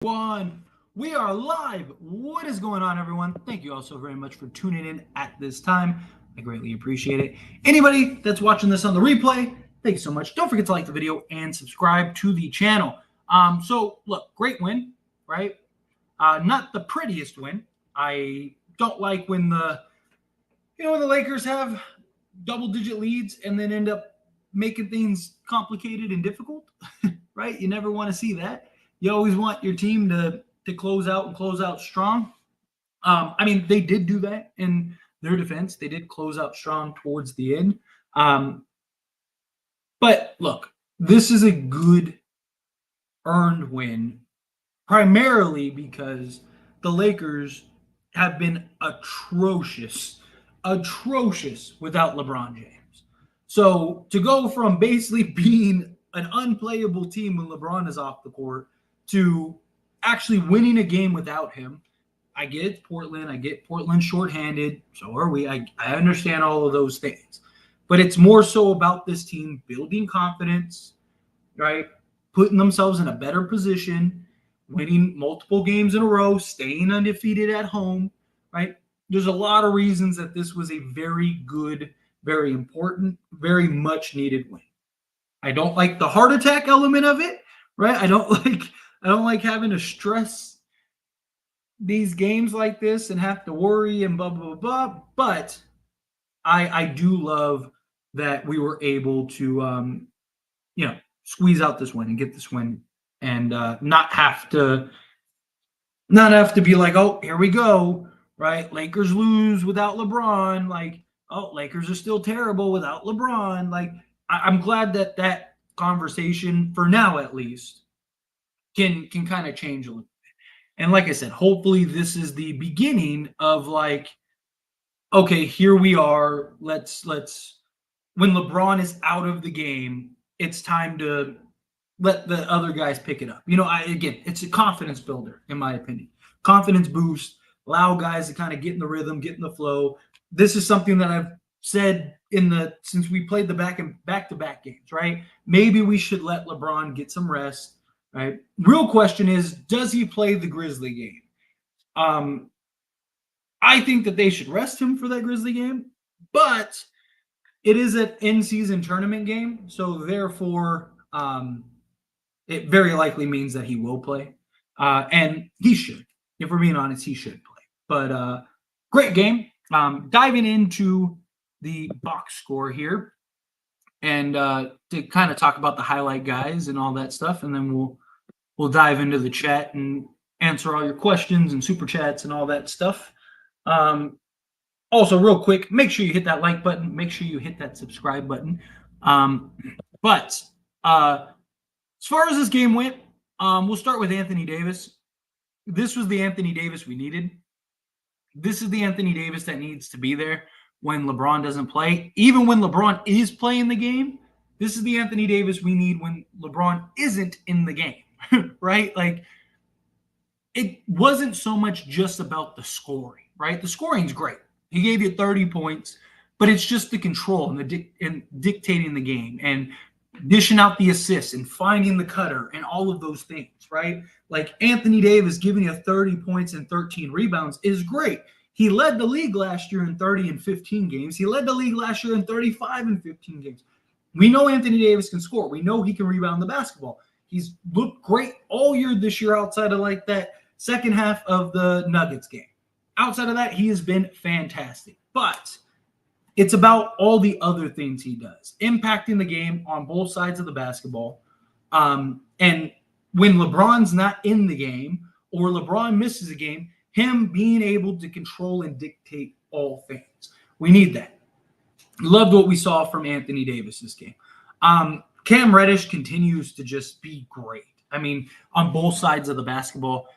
One. We are live. What is going on, everyone? Thank you all so very much for tuning in at this time. I greatly appreciate it. Anybody that's watching this on the replay, thank you so much. Don't forget to like the video and subscribe to the channel. So look, great win, right? Not the prettiest win. I don't like when when the Lakers have double-digit leads and then end up making things complicated and difficult, right? You never want to see that. You always want your team to close out and close out strong. They did do that in their defense. They did close out strong towards the end. But look, this is a good earned win, primarily because the Lakers have been atrocious without LeBron James. So to go from basically being an unplayable team when LeBron is off the court to actually winning a game without him, I get Portland. I get Portland shorthanded. So are we. I understand all of those things. But it's more so about this team building confidence, right? Putting themselves in a better position, winning multiple games in a row, staying undefeated at home, right? There's a lot of reasons that this was a very good, very important, very much needed win. I don't like the heart attack element of it, right? I don't like having to stress these games like this and have to worry and blah blah blah. But I do love that we were able to squeeze out this win and get this win and not have to be like, oh, here we go, right? Lakers lose without LeBron. Like, oh, Lakers are still terrible without LeBron. Like, I'm glad that conversation, for now at least, can kind of change a little bit. And like I said, hopefully this is the beginning of like, okay, here we are. Let's when LeBron is out of the game, it's time to let the other guys pick it up. It's a confidence builder, in my opinion. Confidence boost, allow guys to kind of get in the rhythm, get in the flow. This is something that I've said since we played the back-to-back games, right? Maybe we should let LeBron get some rest, right? Real question is, does he play the Grizzly game? I think that they should rest him for that Grizzly game, but it is an in-season tournament game, so therefore it very likely means that he will play. And he should. If we're being honest, he should play. But great game. Diving into the box score here and to kind of talk about the highlight guys and all that stuff, and then we'll dive into the chat and answer all your questions and super chats and all that stuff. Also, real quick, make sure you hit that like button. Make sure you hit that subscribe button. But as far as this game went, we'll start with Anthony Davis. This was the Anthony Davis we needed. This is the Anthony Davis that needs to be there when LeBron doesn't play. Even when LeBron is playing the game, this is the Anthony Davis we need when LeBron isn't in the game, right? Like, it wasn't so much just about the scoring, right? The scoring's great. He gave you 30 points, but it's just the control and dictating the game and dishing out the assists and finding the cutter and all of those things, right? Like, Anthony Davis giving you 30 points and 13 rebounds is great. He led the league last year in 30 and 15 games. He led the league last year in 35 and 15 games. We know Anthony Davis can score. We know he can rebound the basketball. He's looked great all year this year outside of like that second half of the Nuggets game. Outside of that, he has been fantastic. But it's about all the other things he does, impacting the game on both sides of the basketball. And when LeBron's not in the game or LeBron misses a game, him being able to control and dictate all things. We need that. Loved what we saw from Anthony Davis this game. Cam Reddish continues to just be great. I mean, on both sides of the basketball,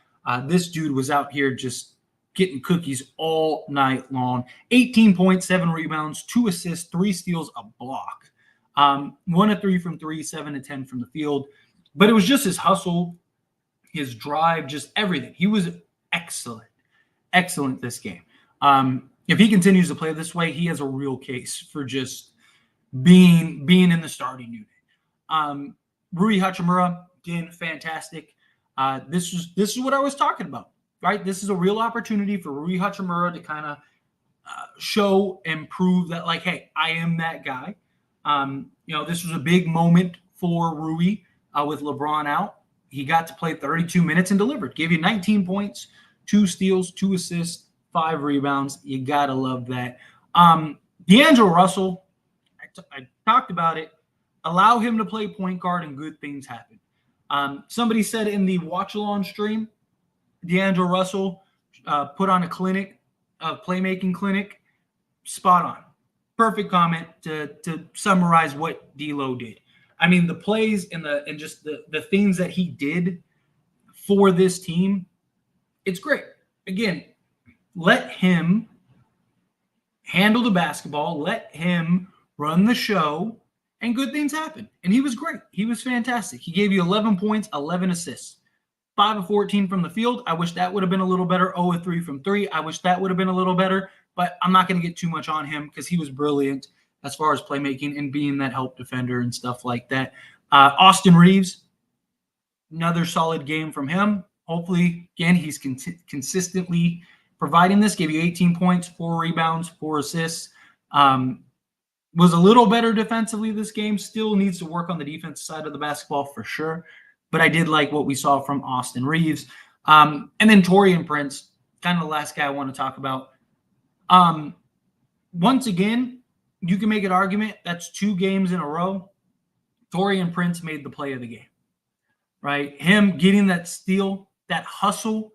this dude was out here just getting cookies all night long. 18 points, 7 rebounds, 2 assists, 3 steals, a block. 1 of 3 from 3, 7 of 10 from the field. But it was just his hustle, his drive, just everything. He was excellent this game. If he continues to play this way, he has a real case for just being in the starting unit. Rui Hachimura, again, fantastic. This is what I was talking about, right? This is a real opportunity for Rui Hachimura to kind of show and prove that, like, hey, I am that guy. This was a big moment for Rui with LeBron out. He got to play 32 minutes and delivered. Gave you 19 points, 2 steals, 2 assists, 5 rebounds. You gotta love that. D'Angelo Russell, I talked about it. Allow him to play point guard and good things happen. Somebody said in the watch along stream, D'Angelo Russell put on a clinic, a playmaking clinic. Spot on. Perfect comment to summarize what D'Lo did. I mean, the plays and just the things that he did for this team, it's great. Again, let him handle the basketball, let him run the show, and good things happen. And he was great. He was fantastic. He gave you 11 points, 11 assists. 5 of 14 from the field. I wish that would have been a little better. 0 of 3 from 3. I wish that would have been a little better, but I'm not going to get too much on him because he was brilliant as far as playmaking and being that help defender and stuff like that. Austin Reeves, another solid game from him. Hopefully, again, he's consistently providing this. Gave you 18 points, 4 rebounds, 4 assists. Was a little better defensively this game. Still needs to work on the defense side of the basketball for sure. But I did like what we saw from Austin Reeves. And then Taurean Prince, kind of the last guy I want to talk about. Once again, you can make an argument that's 2 games in a row. Taurean Prince made the play of the game, right? Him getting that steal, that hustle,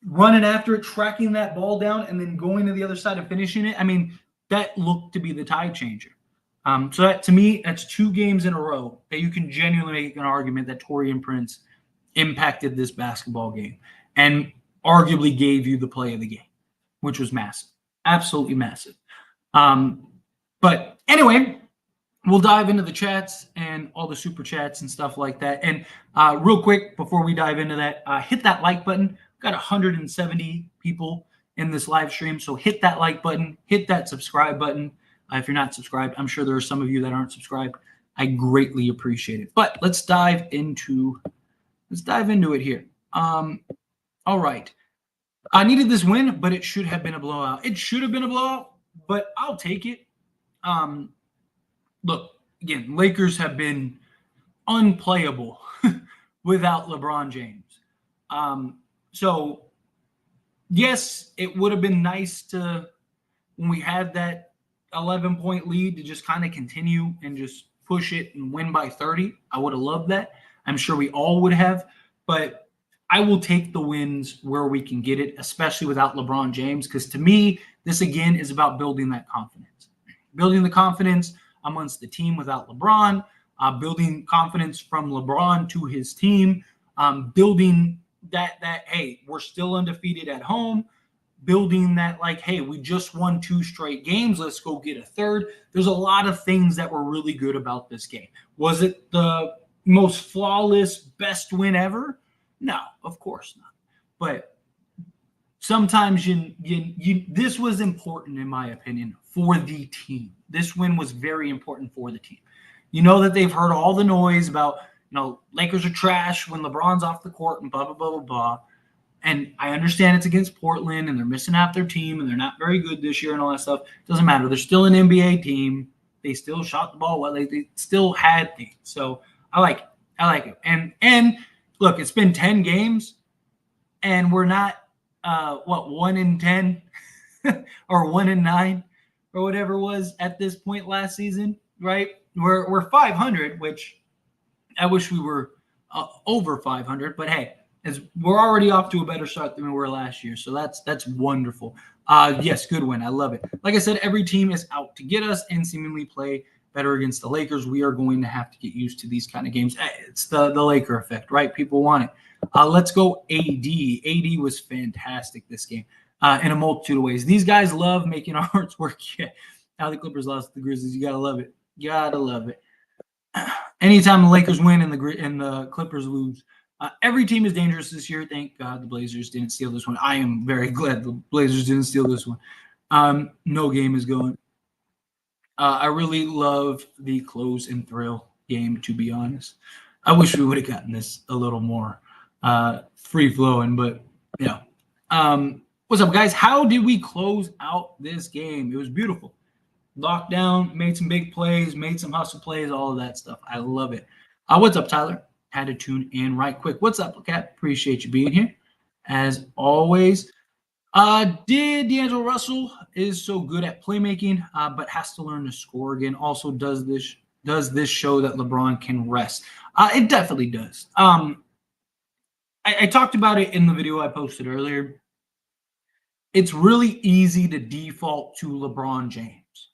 running after it, tracking that ball down, and then going to the other side and finishing it. I mean, that looked to be the tide changer. So that, to me, that's 2 games in a row that you can genuinely make an argument that Taurean Prince impacted this basketball game and arguably gave you the play of the game, which was massive, absolutely massive. But anyway, we'll dive into the chats and all the super chats and stuff like that. And real quick, before we dive into that, hit that like button. We've got 170 people in this live stream, so hit that like button, hit that subscribe button. If you're not subscribed, I'm sure there are some of you that aren't subscribed. I greatly appreciate it. But let's dive into it here. All right. I needed this win, but it should have been a blowout. It should have been a blowout, but I'll take it. Look, again, Lakers have been unplayable without LeBron James. So, yes, it would have been nice to, when we had that 11-point lead, to just kind of continue and just push it and win by 30. I would have loved that. I'm sure we all would have, but I will take the wins where we can get it, especially without LeBron James, because to me, this again is about building that confidence. Building the confidence amongst the team without LeBron, building confidence from LeBron to his team, building that, hey, we're still undefeated at home, building that, like, hey, we just won 2 straight games. Let's go get a third. There's a lot of things that were really good about this game. Was it the most flawless, best win ever? No, of course not. But sometimes this was important, in my opinion, for the team. This win was very important for the team. You know that they've heard all the noise about, Lakers are trash when LeBron's off the court and blah, blah, blah, blah, blah. And I understand it's against Portland and they're missing half their team and they're not very good this year and all that stuff. Doesn't matter. They're still an NBA team. They still shot the ball well. They still had things. So I like it. And look, it's been 10 games and we're not 1-10 or 1-9 or whatever it was at this point last season, right? We're 500, which I wish we were over 500, but hey, we're already off to a better start than we were last year. So that's wonderful. Yes, good win. I love it. Like I said, every team is out to get us and seemingly play better against the Lakers. We are going to have to get used to these kind of games. It's the Laker effect, right? People want it. Let's go AD. AD was fantastic this game in a multitude of ways. These guys love making our hearts work. Yeah. How the Clippers lost to the Grizzlies. You got to love it. Got to love it. Anytime the Lakers win and the Clippers lose, every team is dangerous this year. Thank God the Blazers didn't steal this one. I am very glad the Blazers didn't steal this one. No game is going. I really love the close and thrill game, to be honest. I wish we would have gotten this a little more free flowing. But yeah. What's up, guys? How did we close out this game? It was beautiful. Locked down, made some big plays, made some hustle plays, all of that stuff. I love it. What's up, Tyler? Had to tune in right quick. What's up, Cat? Appreciate you being here. As always, did D'Angelo Russell is so good at playmaking, but has to learn to score again. Also, does this show that LeBron can rest? It definitely does. I talked about it in the video I posted earlier. It's really easy to default to LeBron James,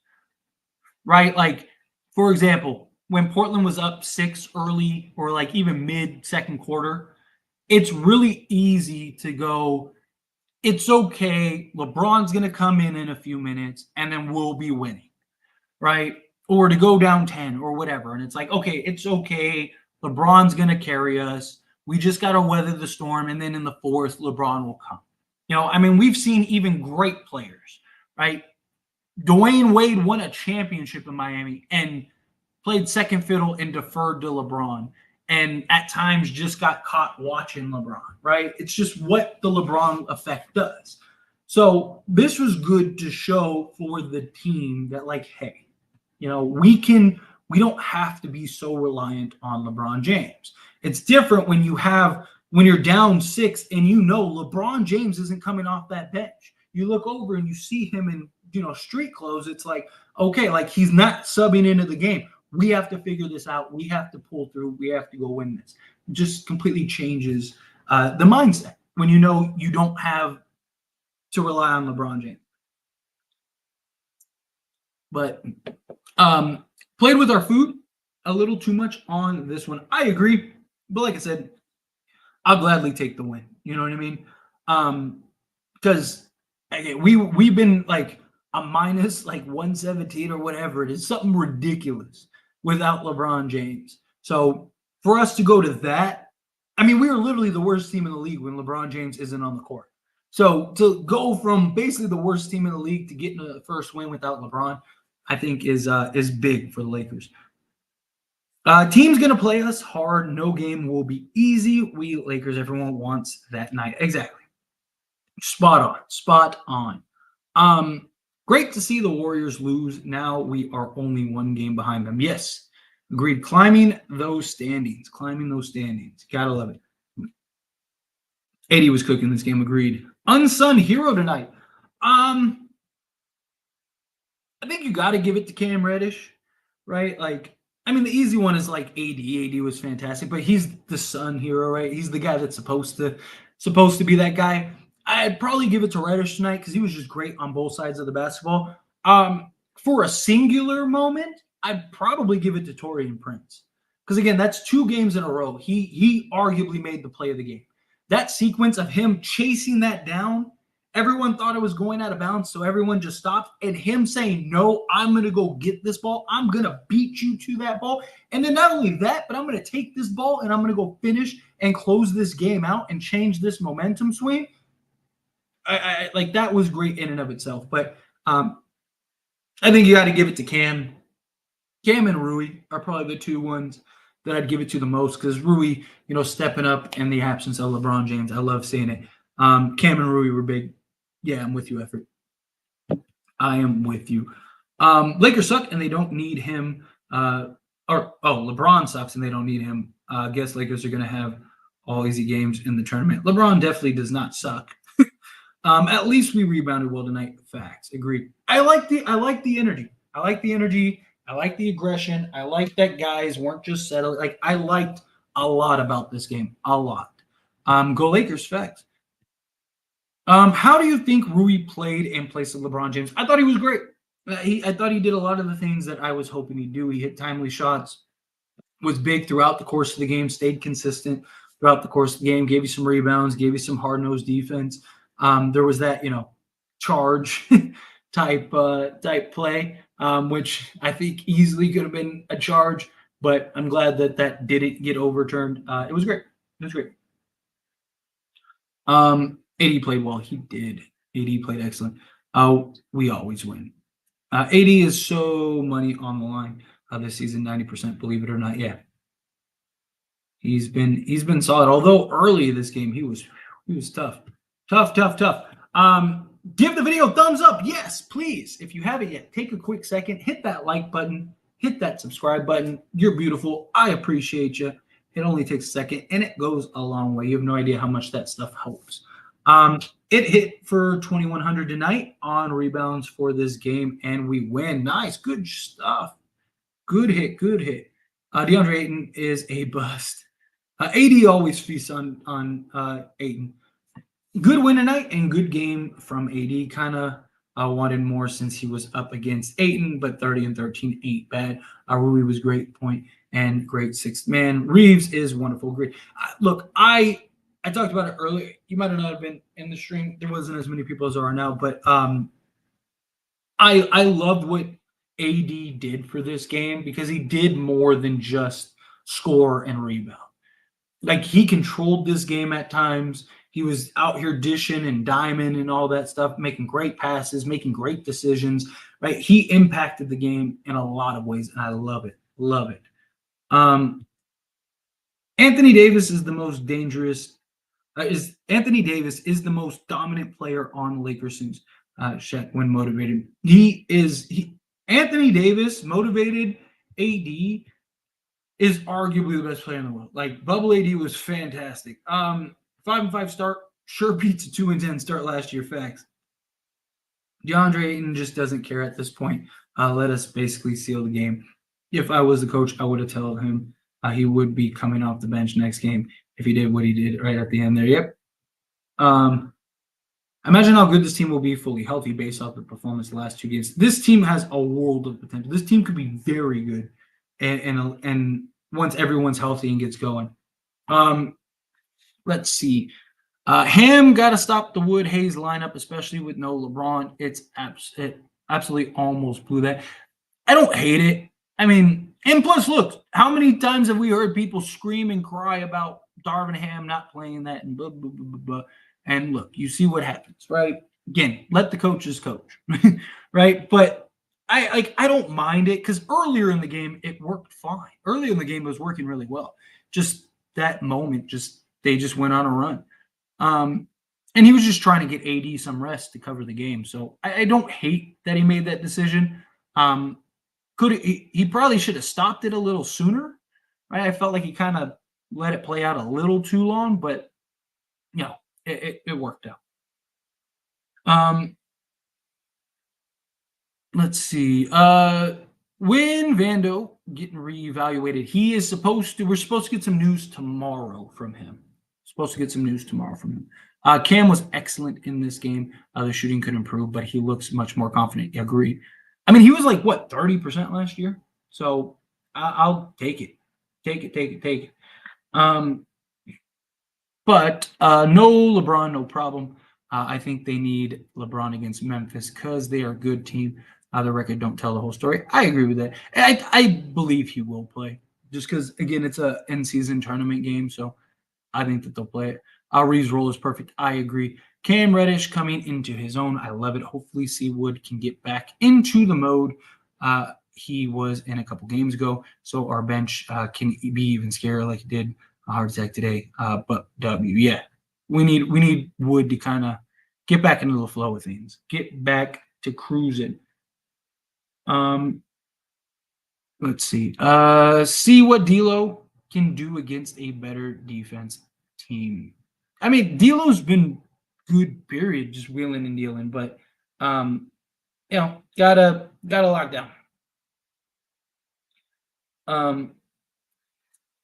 right? Like, for example, when Portland was up 6 early or like even mid second quarter, it's really easy to go, it's okay. LeBron's going to come in a few minutes and then we'll be winning, right? Or to go down 10 or whatever. And it's like, okay, it's okay. LeBron's going to carry us. We just got to weather the storm. And then in the fourth, LeBron will come. I mean, we've seen even great players, right? Dwayne Wade won a championship in Miami and played second fiddle and deferred to LeBron. And at times just got caught watching LeBron, right? It's just what the LeBron effect does. So this was good to show for the team that, like, hey, we don't have to be so reliant on LeBron James. It's different when you're down 6 and LeBron James isn't coming off that bench. You look over and you see him in street clothes. It's like, okay, like he's not subbing into the game. We have to figure this out. We have to pull through. We have to go win this. It just completely changes the mindset when you don't have to rely on LeBron James. But played with our food a little too much on this one. I agree. But like I said, I'll gladly take the win. You know what I mean? Because we've been like a minus like 117 or whatever it is, something ridiculous without LeBron James. So for us to go to that, I mean, we were literally the worst team in the league when LeBron James isn't on the court. So to go from basically the worst team in the league to getting a first win without LeBron, I think is big for the Lakers. Team's going to play us hard. No game will be easy. We Lakers, everyone wants that night. Exactly. Spot on. Great to see the Warriors lose. Now we are only one game behind them. Yes, agreed. Climbing those standings. Gotta love it. 80 was cooking this game. Agreed. Unsung hero tonight. I think you got to give it to Cam Reddish, right? Like, I mean, the easy one is like AD. AD was fantastic, but he's the Sun hero, right? He's the guy that's supposed to be that guy. I'd probably give it to Reddish tonight because he was just great on both sides of the basketball. For a singular moment, I'd probably give it to Taurean Prince because again, that's 2 games in a row. He arguably made the play of the game. That sequence of him chasing that down. Everyone thought it was going out of bounds, so everyone just stopped. And him saying, no, I'm going to go get this ball. I'm going to beat you to that ball. And then not only that, but I'm going to take this ball and I'm going to go finish and close this game out and change this momentum swing. I like that was great in and of itself. But I think you got to give it to Cam. Cam and Rui are probably the 2 ones that I'd give it to the most because Rui, stepping up in the absence of LeBron James. I love seeing it. Cam and Rui were big. Yeah, I'm with you, Effort. I am with you. Lakers suck and they don't need him. LeBron sucks and they don't need him. I guess Lakers are going to have all easy games in the tournament. LeBron definitely does not suck. At least we rebounded well tonight. Facts. Agreed. I like the energy. I like the aggression. I like that guys weren't just settled. Like I liked a lot about this game. A lot. Go Lakers. Facts. How do you think Rui played in place of LeBron James? I thought he was great. I thought he did a lot of the things that I was hoping he'd do. He hit timely shots, was big throughout the course of the game, stayed consistent throughout the course of the game, gave you some rebounds, gave you some hard-nosed defense. There was that, charge type play, which I think easily could have been a charge, but I'm glad that didn't get overturned. It was great. AD played well. He did. AD played excellent. We always win. AD is so money on the line this season, 90%, believe it or not. Yeah. He's been solid. Although early in this game he was tough. Tough. Give the video a thumbs up. Yes, please. If you haven't yet, take a quick second, hit that like button, hit that subscribe button. You're beautiful. I appreciate you. It only takes a second and it goes a long way. You have no idea how much that stuff helps. It hit for 2,100 tonight on rebounds for this game, and we win. Nice, good stuff. Good hit. DeAndre Ayton is a bust. AD always feasts on Ayton. Good win tonight and good game from AD. Kind of wanted more since he was up against Ayton, but 30 and 13 ain't bad. Rui was great point and great sixth man. Reeves is wonderful. Great. Look, I talked about it earlier. You might have not been in the stream. There wasn't as many people as there are now, but I loved what AD did for this game because he did more than just score and rebound. Like he controlled this game at times. He was out here dishing and diming and all that stuff, making great passes, making great decisions. Right, he impacted the game in a lot of ways, and I love it. Love it. Anthony Davis is the most dangerous. Anthony Davis is the most dominant player on the Lakers since Shaq when motivated. Anthony Davis motivated AD is arguably the best player in the world. Like Bubble AD was fantastic. 5-5 start sure beats a 2-10 start last year. Facts. DeAndre Ayton just doesn't care at this point. Let us basically seal the game. If I was the coach, I would have told him he would be coming off the bench next game if he did what he did right at the end there. Yep. Imagine how good this team will be fully healthy based off the performance the last 2 games. This team has a world of potential. This team could be very good, and once everyone's healthy and gets going. Let's see. Ham got to stop the Wood Hayes lineup, especially with no LeBron. It absolutely almost blew that. I don't hate it. I mean, and plus, look, how many times have we heard people scream and cry about Darvin Ham not playing that and blah, blah, blah, blah, blah. And look, you see what happens, right? Again, let the coaches coach, right? But I don't mind it because earlier in the game, it worked fine. Earlier in the game, it was working really well. Just that moment, they just went on a run. And he was just trying to get AD some rest to cover the game. So I don't hate that he made that decision. He probably should have stopped it a little sooner, right? I felt like he kind of let it play out a little too long, but it worked out. Let's see. When Vando getting reevaluated, we're supposed to get some news tomorrow from him. Cam was excellent in this game. The shooting could improve, but he looks much more confident. Agreed. I mean, he was like, 30% last year? So I'll take it. Take it. But no LeBron, no problem. I think they need LeBron against Memphis because they are a good team. The record don't tell the whole story. I agree with that. I believe he will play just because, again, it's a in-season tournament game, so I think that they'll play it. Reeves' role is perfect. I agree. Cam Reddish coming into his own. I love it. Hopefully, Seawood can get back into the mode he was in a couple games ago, so our bench can be even scarier like he did a heart attack today. But W, yeah, we need Wood to kind of get back into the flow of things, get back to cruising. Let's see. See what D'Lo can do against a better defense team. I mean, D'Lo's been good, period, just wheeling and dealing, but gotta lock down.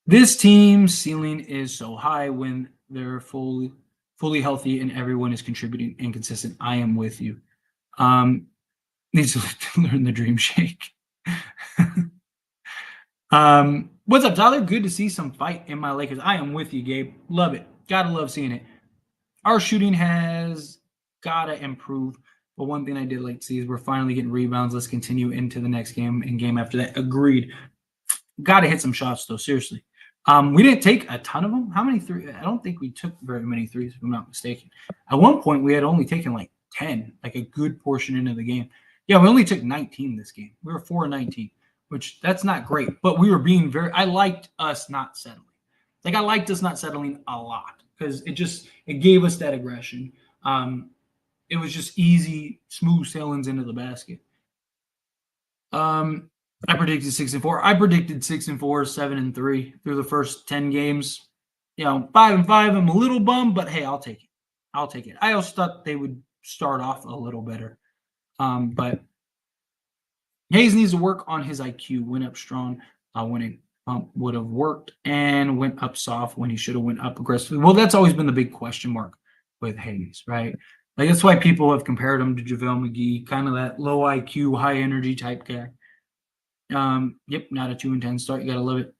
This team's ceiling is so high when they're fully healthy and everyone is contributing and consistent. I am with you. Needs to learn the dream shake. What's up, Tyler? Good to see some fight in my Lakers. I am with you, Gabe. Love it. Gotta love seeing it. Our shooting has gotta improve. But one thing I did like to see is we're finally getting rebounds. Let's continue into the next game and game after that. Agreed. Gotta hit some shots, though. Seriously. We didn't take a ton of them. How many threes? I don't think we took very many threes, if I'm not mistaken. At one point, we had only taken like 10, like a good portion into the game. Yeah, we only took 19 this game. We were 4-19, which that's not great. But we were being I liked us not settling. Like I liked us not settling a lot because it gave us that aggression. It was just easy, smooth sailings into the basket. Um, I predicted 6-4. I predicted 6-4, 7-3 through the first 10 games. 5-5. I'm a little bummed, but hey, I'll take it. I'll take it. I also thought they would start off a little better. But Hayes needs to work on his IQ. Went up strong when it would have worked, and went up soft when he should have went up aggressively. Well, that's always been the big question mark with Hayes, right? Like that's why people have compared him to JaVale McGee, kind of that low IQ, high energy type guy. Yep, not a 2-10 start. You gotta love it.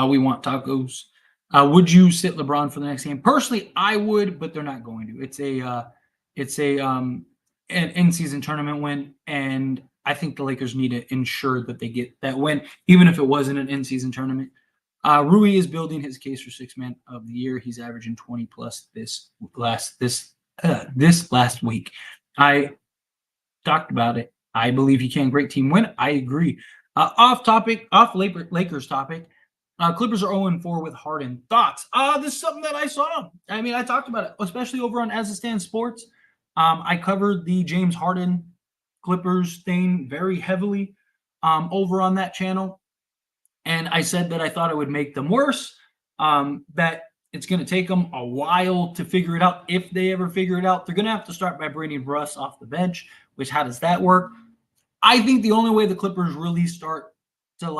We want tacos. Would you sit LeBron for the next game? Personally, I would, but they're not going to. It's an in-season tournament win, and I think the Lakers need to ensure that they get that win, even if it wasn't an in-season tournament. Rui is building his case for sixth man of the year. He's averaging 20 plus this last week. I talked about it. I believe he can. Great team win. I agree. Off Lakers topic. Clippers are 0-4 with Harden. Thoughts? This is something that I saw. I mean, I talked about it, especially over on As It Stands Sports. I covered the James Harden Clippers thing very heavily over on that channel. And I said that I thought it would make them worse, that it's going to take them a while to figure it out. If they ever figure it out, they're going to have to start by bringing Russ off the bench, which how does that work? I think the only way the Clippers really start to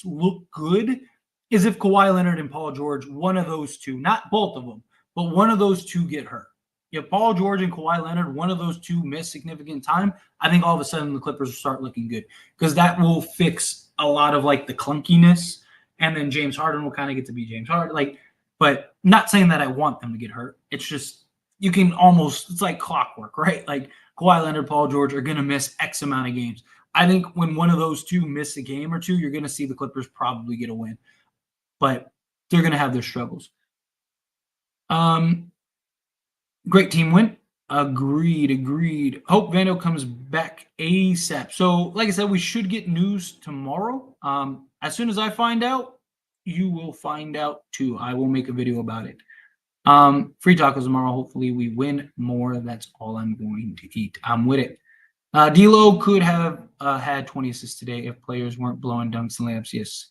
look good is if Kawhi Leonard and Paul George, one of those two, not both of them, but one of those two get hurt. If Paul George and Kawhi Leonard, one of those two miss significant time, I think all of a sudden the Clippers will start looking good because that will fix a lot of the clunkiness, and then James Harden will kind of get to be James Harden. But not saying that I want them to get hurt. It's just you can almost, it's like clockwork, right? Like Kawhi Leonard, Paul George are going to miss X amount of games. I think when one of those two miss a game or two, you're going to see the Clippers probably get a win, but they're going to have their struggles. Great team win. Agreed. Hope Vando comes back ASAP. So, like I said, we should get news tomorrow. As soon as I find out, you will find out too. I will make a video about it. Free tacos tomorrow. Hopefully, we win more. That's all I'm going to eat. I'm with it. D'Lo could have had 20 assists today if players weren't blowing dunks and layups. Yes.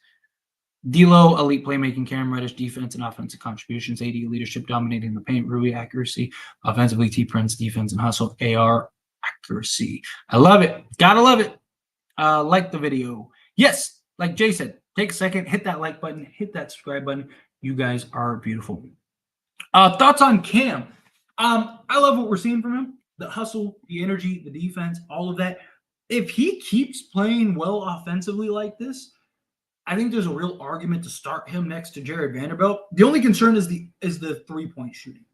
D'Lo, elite playmaking, Cam Reddish, defense and offensive contributions, AD leadership, dominating the paint, Rui accuracy, offensively, T Prince, defense and hustle, AR accuracy. I love it. Gotta love it. Like the video. Yes, like Jay said, take a second, hit that like button, hit that subscribe button. You guys are beautiful. Thoughts on Cam? I love what we're seeing from him. The hustle, the energy, the defense, all of that. If he keeps playing well offensively like this, I think there's a real argument to start him next to Jared Vanderbilt. The only concern is the 3-point shooting,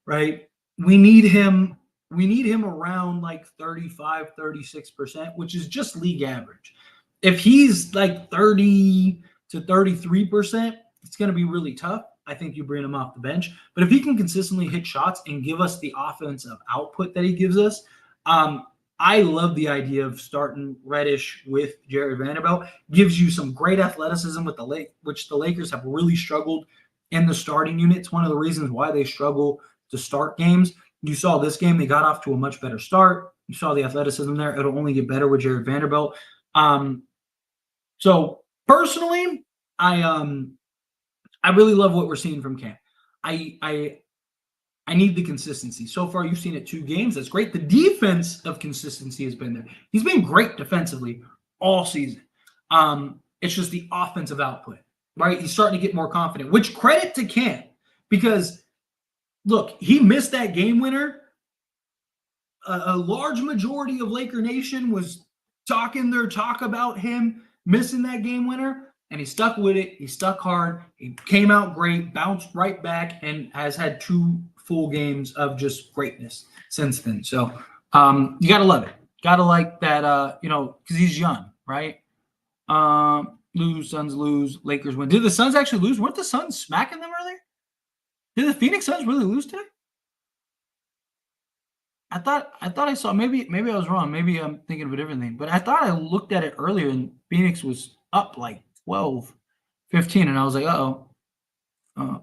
right? We need him around 35, 36%, which is just league average. If he's 30 to 33%, it's going to be really tough. I think you bring him off the bench. But if he can consistently hit shots and give us the offensive output that he gives us, I love the idea of starting Reddish with Jared Vanderbilt. Gives you some great athleticism with which the Lakers have really struggled in the starting unit. It's one of the reasons why they struggle to start games. You saw this game; they got off to a much better start. You saw the athleticism there; it'll only get better with Jared Vanderbilt. So personally, I really love what we're seeing from Cam. I need the consistency. So far, you've seen it 2 games. That's great. The defense of consistency has been there. He's been great defensively all season. It's just the offensive output, right? He's starting to get more confident, which credit to Cam because, look, he missed that game winner. A large majority of Laker Nation was talking their talk about him missing that game winner, and he stuck with it. He stuck hard. He came out great, bounced right back, and has had 2 full games of just greatness since then. So you got to love it. Got to like that, because he's young, right? Suns lose, Lakers win. Did the Suns actually lose? Weren't the Suns smacking them earlier? Did the Phoenix Suns really lose today? I thought I saw, maybe I was wrong. Maybe I'm thinking of a different thing. But I thought I looked at it earlier and Phoenix was up 12, 15, and I was like, uh-oh. Uh,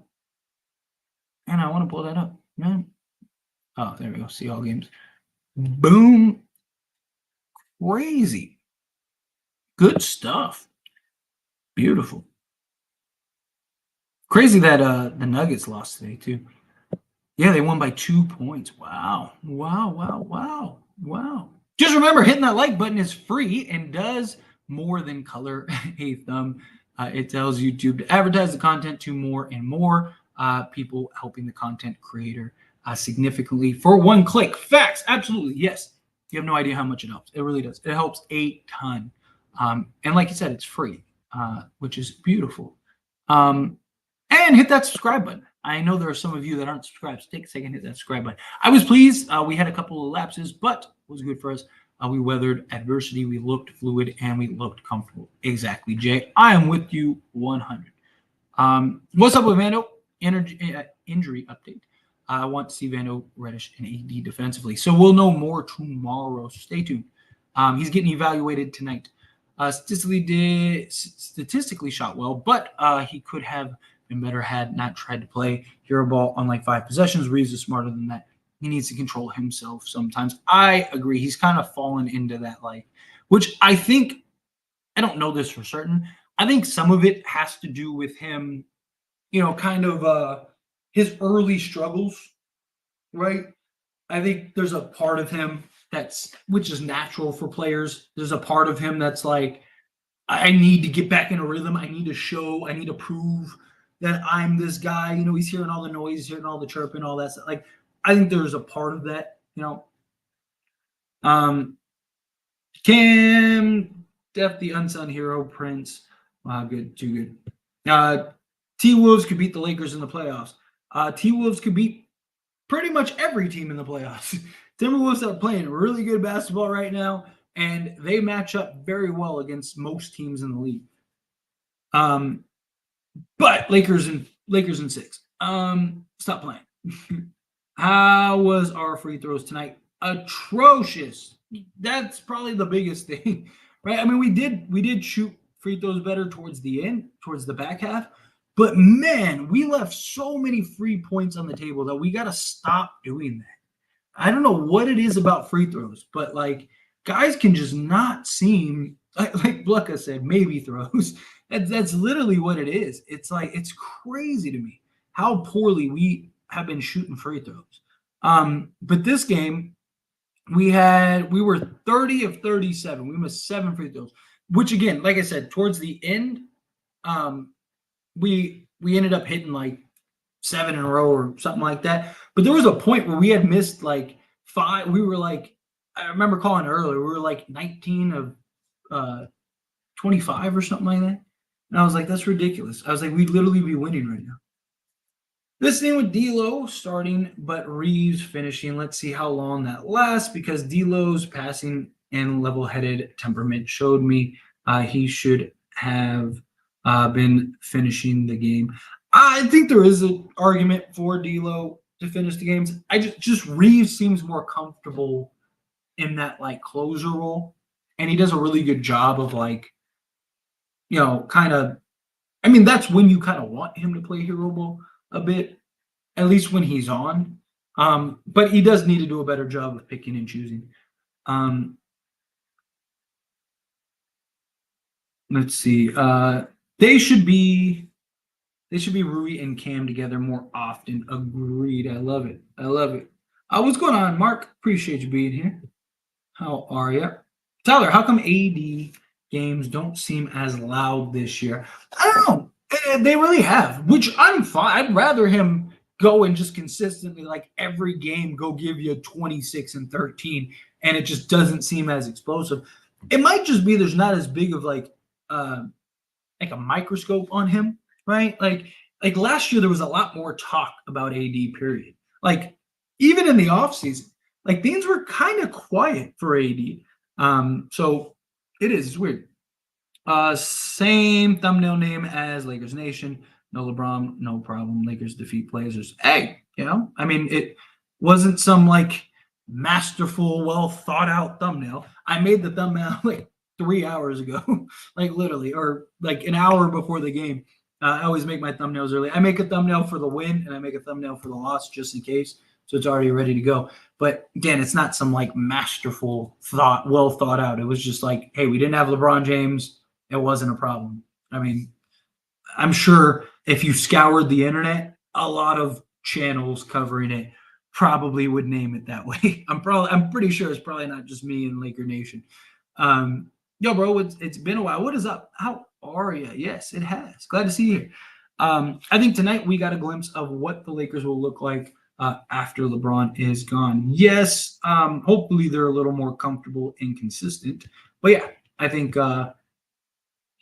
and I want to pull that up, man. Oh, there we go. See all games. Boom. Crazy. Good stuff. Beautiful. Crazy that the Nuggets lost today too. Yeah, they won by 2 points. Wow. Wow, wow, wow. Wow. Just remember, hitting that like button is free and does more than color a thumb. It tells YouTube to advertise the content to more and more people, helping the content creator significantly for one click. Facts. Absolutely. Yes. You have no idea how much it helps. It really does. It helps a ton. And like you said, it's free, which is beautiful. And hit that subscribe button. I know there are some of you that aren't subscribed, so take a second, hit that subscribe button. I was pleased. We had a couple of lapses, but it was good for us. We weathered adversity. We looked fluid, and we looked comfortable. Exactly, Jay. I am with you 100. What's up with Vando? Injury update. I want to see Vando, Reddish, and AD defensively. So we'll know more tomorrow. So stay tuned. He's getting evaluated tonight. Statistically shot well, but he could have been better had not tried to play hero ball on like 5 possessions. Reeves is smarter than that. He needs to control himself sometimes. I agree. He's kind of fallen into that, which I think, I don't know this for certain. I think some of it has to do with him, kind of his early struggles, right? I think there's a part of him which is natural for players. There's a part of him that's like, I need to get back in a rhythm. I need to prove that I'm this guy. He's hearing all the noise, hearing all the chirping, all that stuff. I think there's a part of that, Cam, Def, the unsung hero, Prince. Wow, good, too good. T-Wolves could beat the Lakers in the playoffs. T-Wolves could beat pretty much every team in the playoffs. Timberwolves are playing really good basketball right now, and they match up very well against most teams in the league. But Lakers in 6. Stop playing. How was our free throws tonight? Atrocious. That's probably the biggest thing, right? I mean, we did shoot free throws better towards the end, towards the back half, but man, we left so many free points on the table that we got to stop doing that. I don't know what it is about free throws, but guys can just not seem like Blucka said, maybe throws. That's literally what it is. It's it's crazy to me how poorly we have been shooting free throws. But this game, we were 30 of 37. We missed 7 free throws, which again, like I said, towards the end, we ended up hitting 7 in a row or something like that. But there was a point where we had missed 5. We were I remember calling it earlier. We were 19 of 25 or something like that. And I was like, that's ridiculous. I was like, we'd literally be winning right now. This thing with D'Lo starting, but Reeves finishing. Let's see how long that lasts, because D'Lo's passing and level-headed temperament showed me he should have been finishing the game. I think there is an argument for D'Lo to finish the games. I just Reeves seems more comfortable in that closer role, and he does a really good job of kind of. I mean, that's when you kind of want him to play hero ball a bit, at least when he's on. But he does need to do a better job of picking and choosing. Let's see. They should be Rui and Cam together more often. Agreed. I love it. What's going on, Mark? Appreciate you being here. How are you? Tyler, how come AD games don't seem as loud this year? I don't know. They really have, which I'm fine. I'd rather him go and just consistently, every game, go give you 26 and 13, and it just doesn't seem as explosive. It might just be there's not as big of a microscope on him, right? Like last year there was a lot more talk about AD, period. Even in the offseason, things were kind of quiet for AD. So it's weird. Same thumbnail name as Lakers Nation. No LeBron, no problem. Lakers defeat Blazers. Hey, I mean, it wasn't some masterful, well thought out thumbnail. I made the thumbnail 3 hours ago, literally, or an hour before the game. I always make my thumbnails early. I make a thumbnail for the win and I make a thumbnail for the loss just in case. So it's already ready to go. But again, it's not some like masterful thought, well thought out. It was just like, hey, we didn't have LeBron James. It wasn't a problem. I mean, I'm sure if you scoured the internet, a lot of channels covering it probably would name it that way. I'm pretty sure it's probably not just me and Laker Nation. Yo, bro, it's been a while. What is up? How are you? Yes, it has. Glad to see you here. I think tonight we got a glimpse of what the Lakers will look like after LeBron is gone. Yes, hopefully they're a little more comfortable and consistent. But yeah, I think a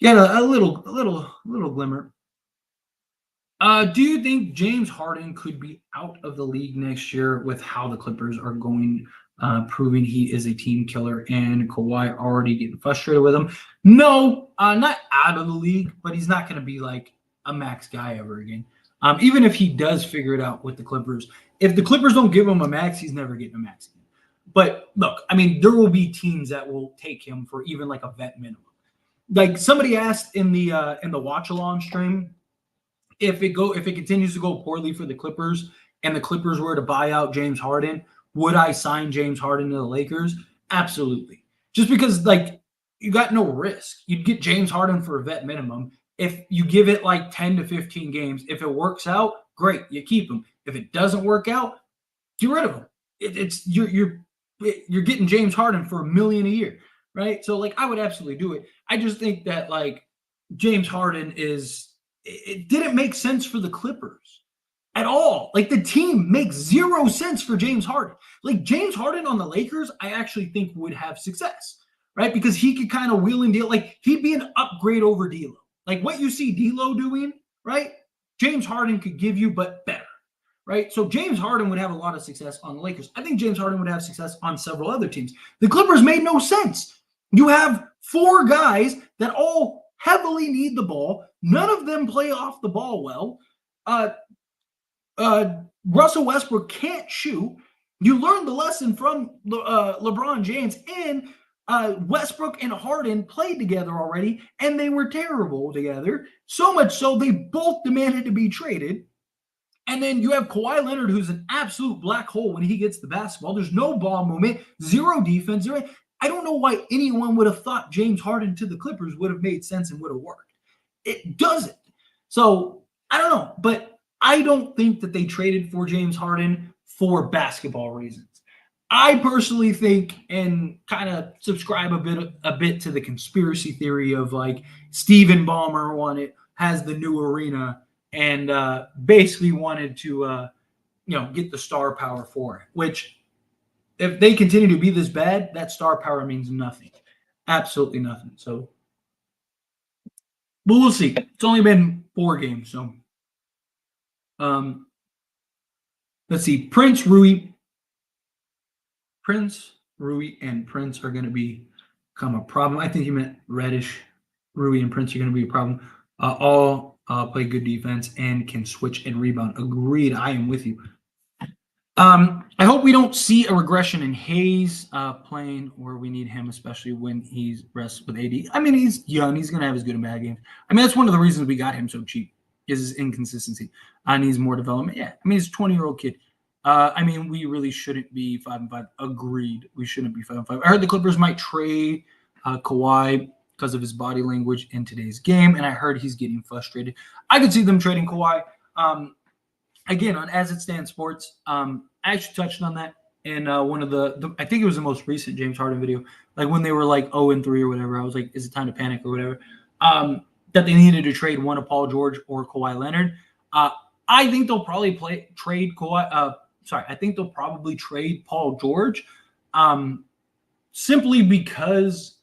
little glimmer. Do you think James Harden could be out of the league next year with how the Clippers are going, proving he is a team killer and Kawhi already getting frustrated with him? No, not out of the league, but he's not going to be like a max guy ever again. Even if he does figure it out with the Clippers, if the Clippers don't give him a max, he's never getting a max again. But look, I mean, there will be teams that will take him for even like a vet minimum. Like somebody asked in the watch along stream, if it continues to go poorly for the Clippers and the Clippers were to buy out James Harden, would I sign James Harden to the Lakers? Absolutely. Just because like you got no risk. You'd get James Harden for a vet minimum. If you give it like 10 to 15 games, if it works out, great, you keep him. If it doesn't work out, get rid of him. It's you're getting James Harden for $1 million a year, right? So like I would absolutely do it. I just think that like James Harden it didn't make sense for the Clippers at all. Like the team makes zero sense for James Harden. Like James Harden on the Lakers, I actually think would have success, right? Because he could kind of wheel and deal. Like he'd be an upgrade over D'Lo. Like what you see D'Lo doing, right? James Harden could give you, but better, right? So James Harden would have a lot of success on the Lakers. I think James Harden would have success on several other teams. The Clippers made no sense. You have 4 guys that all heavily need the ball. None of them play off the ball well. Russell Westbrook can't shoot. You learned the lesson from LeBron James, and Westbrook and Harden played together already, and they were terrible together. So much so they both demanded to be traded. And then you have Kawhi Leonard, who's an absolute black hole when he gets the basketball. There's no ball movement, zero defense. I don't know why anyone would have thought James Harden to the Clippers would have made sense and would have worked. It doesn't. So I don't know, but I don't think that they traded for James Harden for basketball reasons. I personally think and kind of subscribe a bit to the conspiracy theory of like Stephen Ballmer has the new arena and basically wanted to get the star power for it, which if they continue to be this bad, that star power means nothing. Absolutely nothing. So, but we'll see. It's only been 4 games. So, let's see. Prince, Rui, and Prince are going to become a problem. I think he meant Reddish. Rui and Prince are going to be a problem. All play good defense and can switch and rebound. Agreed. I am with you. I hope we don't see a regression in Hayes playing where we need him, especially when he's rests with AD. I mean, he's young. He's going to have his good and bad games. I mean, that's one of the reasons we got him so cheap is his inconsistency. Needs more development. Yeah, I mean, he's a 20-year-old kid. I mean, we really shouldn't be 5-5. Agreed. We shouldn't be 5-5. I heard the Clippers might trade Kawhi because of his body language in today's game, and I heard he's getting frustrated. I could see them trading Kawhi. Again, on As It Stands Sports, I actually touched on that in one of the I think it was the most recent James Harden video, like when they were like 0-3 or whatever. I was like, is it time to panic or whatever? That they needed to trade one of Paul George or Kawhi Leonard. I think they'll probably trade Kawhi. I think they'll probably trade Paul George, simply because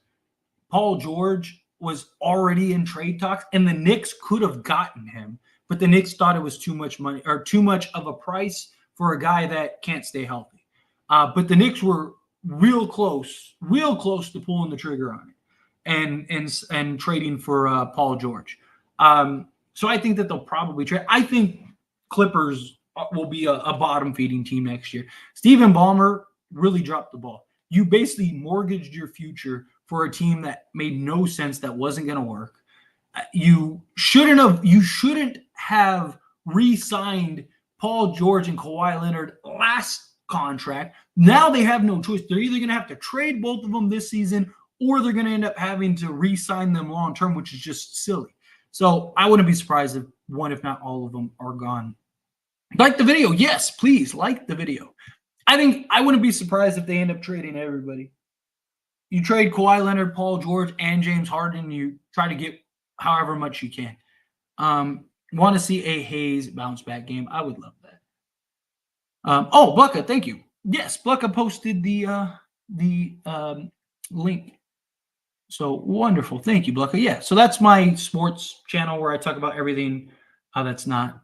Paul George was already in trade talks, and the Knicks could have gotten him. But the Knicks thought it was too much money or too much of a price for a guy that can't stay healthy. But the Knicks were real close to pulling the trigger on it and trading for Paul George. So I think that they'll probably trade. I think Clippers will be a bottom feeding team next year. Stephen Ballmer really dropped the ball. You basically mortgaged your future for a team that made no sense, that wasn't going to work. You shouldn't have re-signed Paul George and Kawhi Leonard last contract. Now they have no choice. They're either going to have to trade both of them this season, or they're going to end up having to re-sign them long term, which is just silly. So I wouldn't be surprised if one, if not all of them, are gone. Like the video, yes, please like the video. I think I wouldn't be surprised if they end up trading everybody. You trade Kawhi Leonard, Paul George, and James Harden. You try to get however much you can. Want to see a Hayes bounce back game? I would love that. Oh, Blucka, thank you. Yes, Blucka posted the link. So wonderful, thank you, Blucka. Yeah, so that's my sports channel where I talk about everything that's not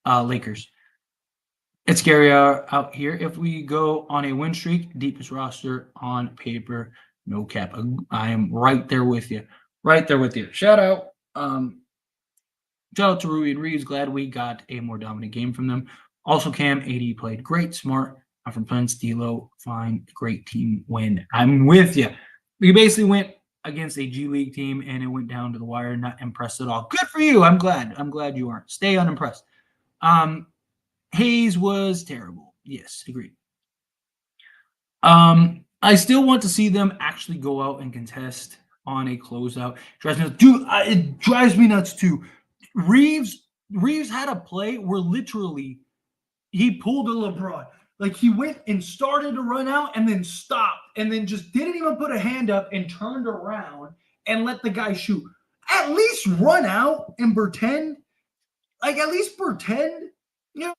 Lakers. It's scary out here. If we go on a win streak, deepest roster on paper, no cap. I am right there with you. Right there with you. Shout out to Rui and Reeves. Glad we got a more dominant game from them. Also, Cam, AD played great, smart. I'm from Prince, D'Lo, fine, great team win. I'm with you. We basically went against a G League team, and it went down to the wire. Not impressed at all. Good for you. I'm glad. I'm glad you aren't. Stay unimpressed. Hayes was terrible. Yes, agreed. I still want to see them actually go out and contest on a closeout. It drives me nuts too. Reeves had a play where literally he pulled a LeBron. Like he went and started to run out and then stopped and then just didn't even put a hand up and turned around and let the guy shoot. At least run out and pretend. Like at least pretend. You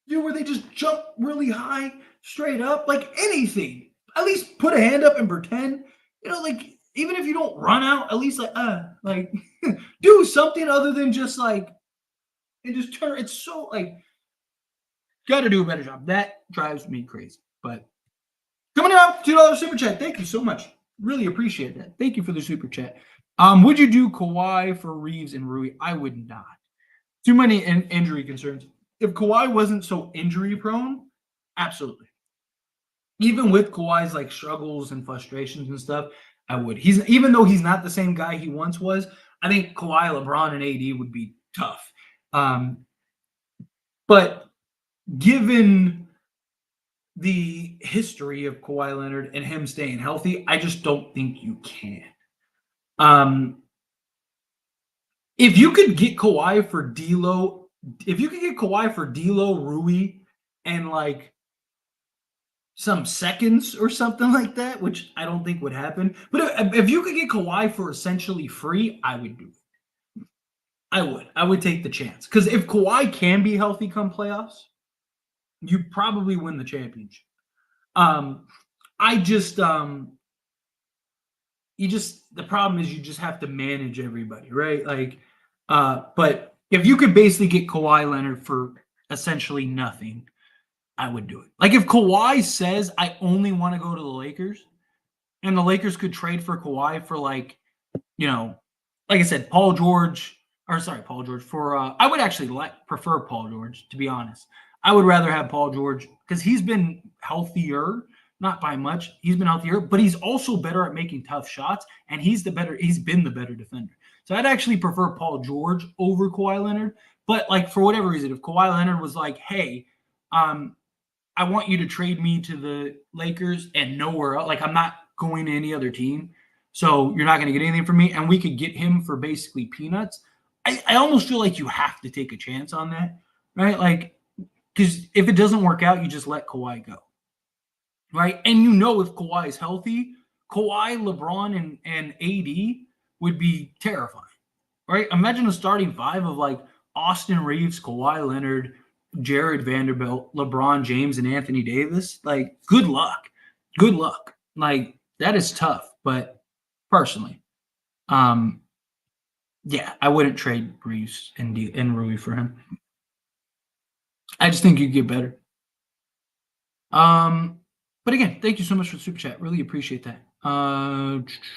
know, where they just jump really high, straight up, like anything. At least put a hand up and pretend. You know, like even if you don't run out, at least like do something other than just like and just turn. It's so like got to do a better job. That drives me crazy. But coming up, $2 super chat. Thank you so much. Really appreciate that. Thank you for the super chat. Would you do Kawhi for Reeves and Rui? I would not. Too many injury concerns. If Kawhi wasn't so injury prone, absolutely. Even with Kawhi's like struggles and frustrations and stuff, I would. Even though he's not the same guy he once was, I think Kawhi, LeBron, and AD would be tough. But given the history of Kawhi Leonard and him staying healthy, I just don't think you can. If you could get Kawhi for D'Lo, Rui, and like some seconds or something like that, which I don't think would happen. But if you could get Kawhi for essentially free, I would do it. I would take the chance. Because if Kawhi can be healthy come playoffs, you probably win the championship. The problem is you just have to manage everybody, right? Like, but if you could basically get Kawhi Leonard for essentially nothing, I would do it. Like if Kawhi says I only want to go to the Lakers, and the Lakers could trade for Kawhi for like, like I said, Paul George. For I would actually prefer Paul George, to be honest. I would rather have Paul George because he's been healthier, not by much. He's been healthier, but he's also better at making tough shots, and he's been the better defender. So I'd actually prefer Paul George over Kawhi Leonard. But like for whatever reason, if Kawhi Leonard was like, hey, I want you to trade me to the Lakers and nowhere else, like I'm not going to any other team, so you're not going to get anything from me, and we could get him for basically peanuts. I almost feel like you have to take a chance on that, right? Like, because if it doesn't work out, you just let Kawhi go, right? And if Kawhi is healthy, Kawhi, LeBron, and AD would be terrifying, right? Imagine a starting five of like Austin Reeves, Kawhi Leonard, Jared Vanderbilt, LeBron James, and Anthony Davis. Like, good luck. Good luck. Like, that is tough. But personally, yeah, I wouldn't trade Reeves and Rui for him. I just think you'd get better. But again, thank you so much for the super chat. Really appreciate that.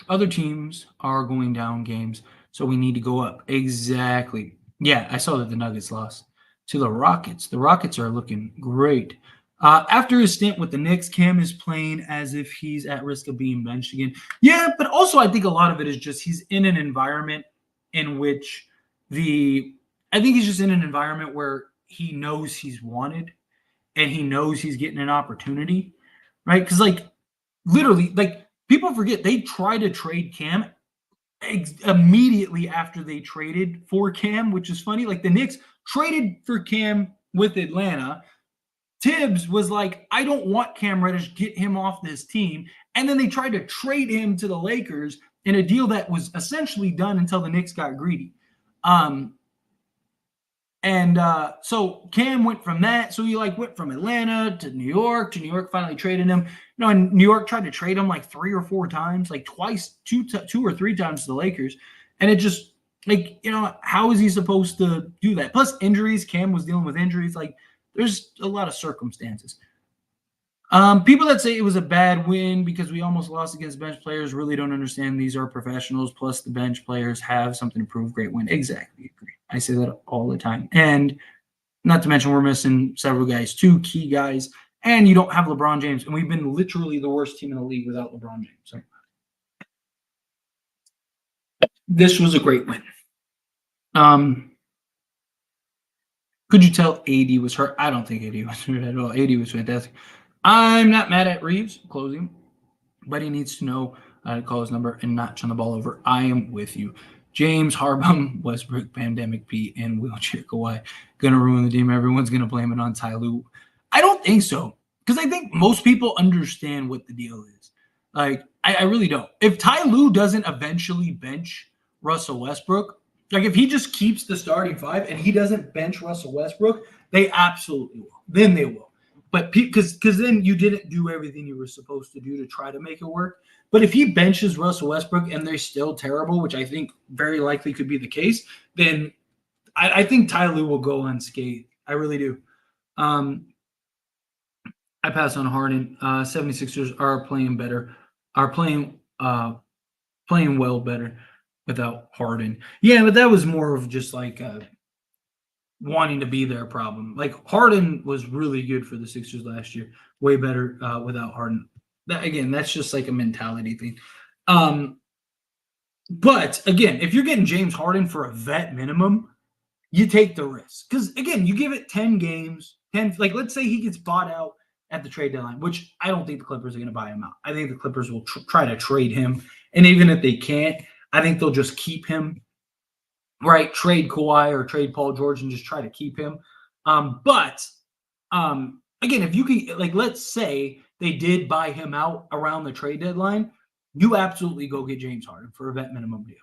Other teams are going down games, so we need to go up. Exactly. Yeah, I saw that the Nuggets lost to the Rockets. The Rockets are looking great. After his stint with the Knicks, Cam is playing as if he's at risk of being benched again. Yeah, but also I think a lot of it is just he's in an environment in which I think he's just in an environment where he knows he's wanted and he knows he's getting an opportunity, right? Because like literally, like people forget they tried to trade Cam immediately after they traded for Cam, which is funny. Like the Knicks traded for Cam with Atlanta. Tibbs was like, I don't want Cam Reddish, get him off this team. And then they tried to trade him to the Lakers in a deal that was essentially done until the Knicks got greedy. So Cam went from that. So he like went from Atlanta to New York. To New York finally traded him. And New York tried to trade him like 3 or 4 times, like twice, two or three times to the Lakers. And it just like, how is he supposed to do that? Plus injuries. Cam was dealing with injuries. Like there's a lot of circumstances. People that say it was a bad win because we almost lost against bench players really don't understand these are professionals. Plus, the bench players have something to prove. Great win. Exactly. Agree. I say that all the time. And not to mention we're missing several guys, 2 key guys, and you don't have LeBron James. And we've been literally the worst team in the league without LeBron James. So this was a great win. Could you tell AD was hurt? I don't think AD was hurt at all. AD was fantastic. I'm not mad at Reeves closing, but he needs to know to call his number and not turn the ball over. I am with you. James Harbaugh, Westbrook, Pandemic Pete, and Wheelchair Kawhi going to ruin the team. Everyone's going to blame it on Ty Lue. I don't think so, because I think most people understand what the deal is. Like, I really don't. If Ty Lue doesn't eventually bench Russell Westbrook, like if he just keeps the starting 5 and he doesn't bench Russell Westbrook, they absolutely will. Then they will. But because then you didn't do everything you were supposed to do to try to make it work. But if he benches Russell Westbrook and they're still terrible, which I think very likely could be the case, then I think Ty Lue will go unscathed. I really do. I pass on Harden. 76ers are playing better, are playing well better without Harden. Yeah, but that was more of just like wanting to be their problem. Like Harden was really good for the Sixers last year, way better without Harden. That's just like a mentality thing. But again, if you're getting James Harden for a vet minimum, you take the risk. Because again, you give it 10 games, 10, like let's say he gets bought out at the trade deadline, which I don't think the Clippers are going to buy him out. I think the Clippers will try to trade him. And even if they can't, I think they'll just keep him. Right, trade Kawhi or trade Paul George and just try to keep him. But again, if you can, like, let's say they did buy him out around the trade deadline, you absolutely go get James Harden for a vet minimum deal,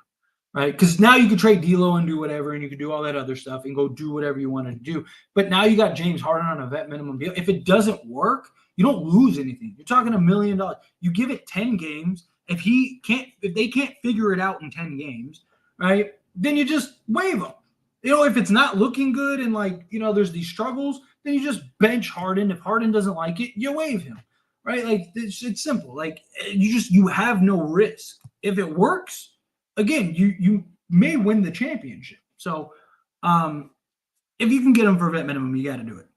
right? Because now you can trade D'Lo and do whatever, and you can do all that other stuff and go do whatever you want to do. But now you got James Harden on a vet minimum deal. If it doesn't work, you don't lose anything. You're talking $1 million. You give it 10 games. If they can't figure it out in 10 games, right? Then you just waive him. If it's not looking good and there's these struggles, then you just bench Harden. If Harden doesn't like it, you waive him, right? Like it's simple. Like you have no risk. If it works, again, you may win the championship. So if you can get him for a vet minimum, you got to do it.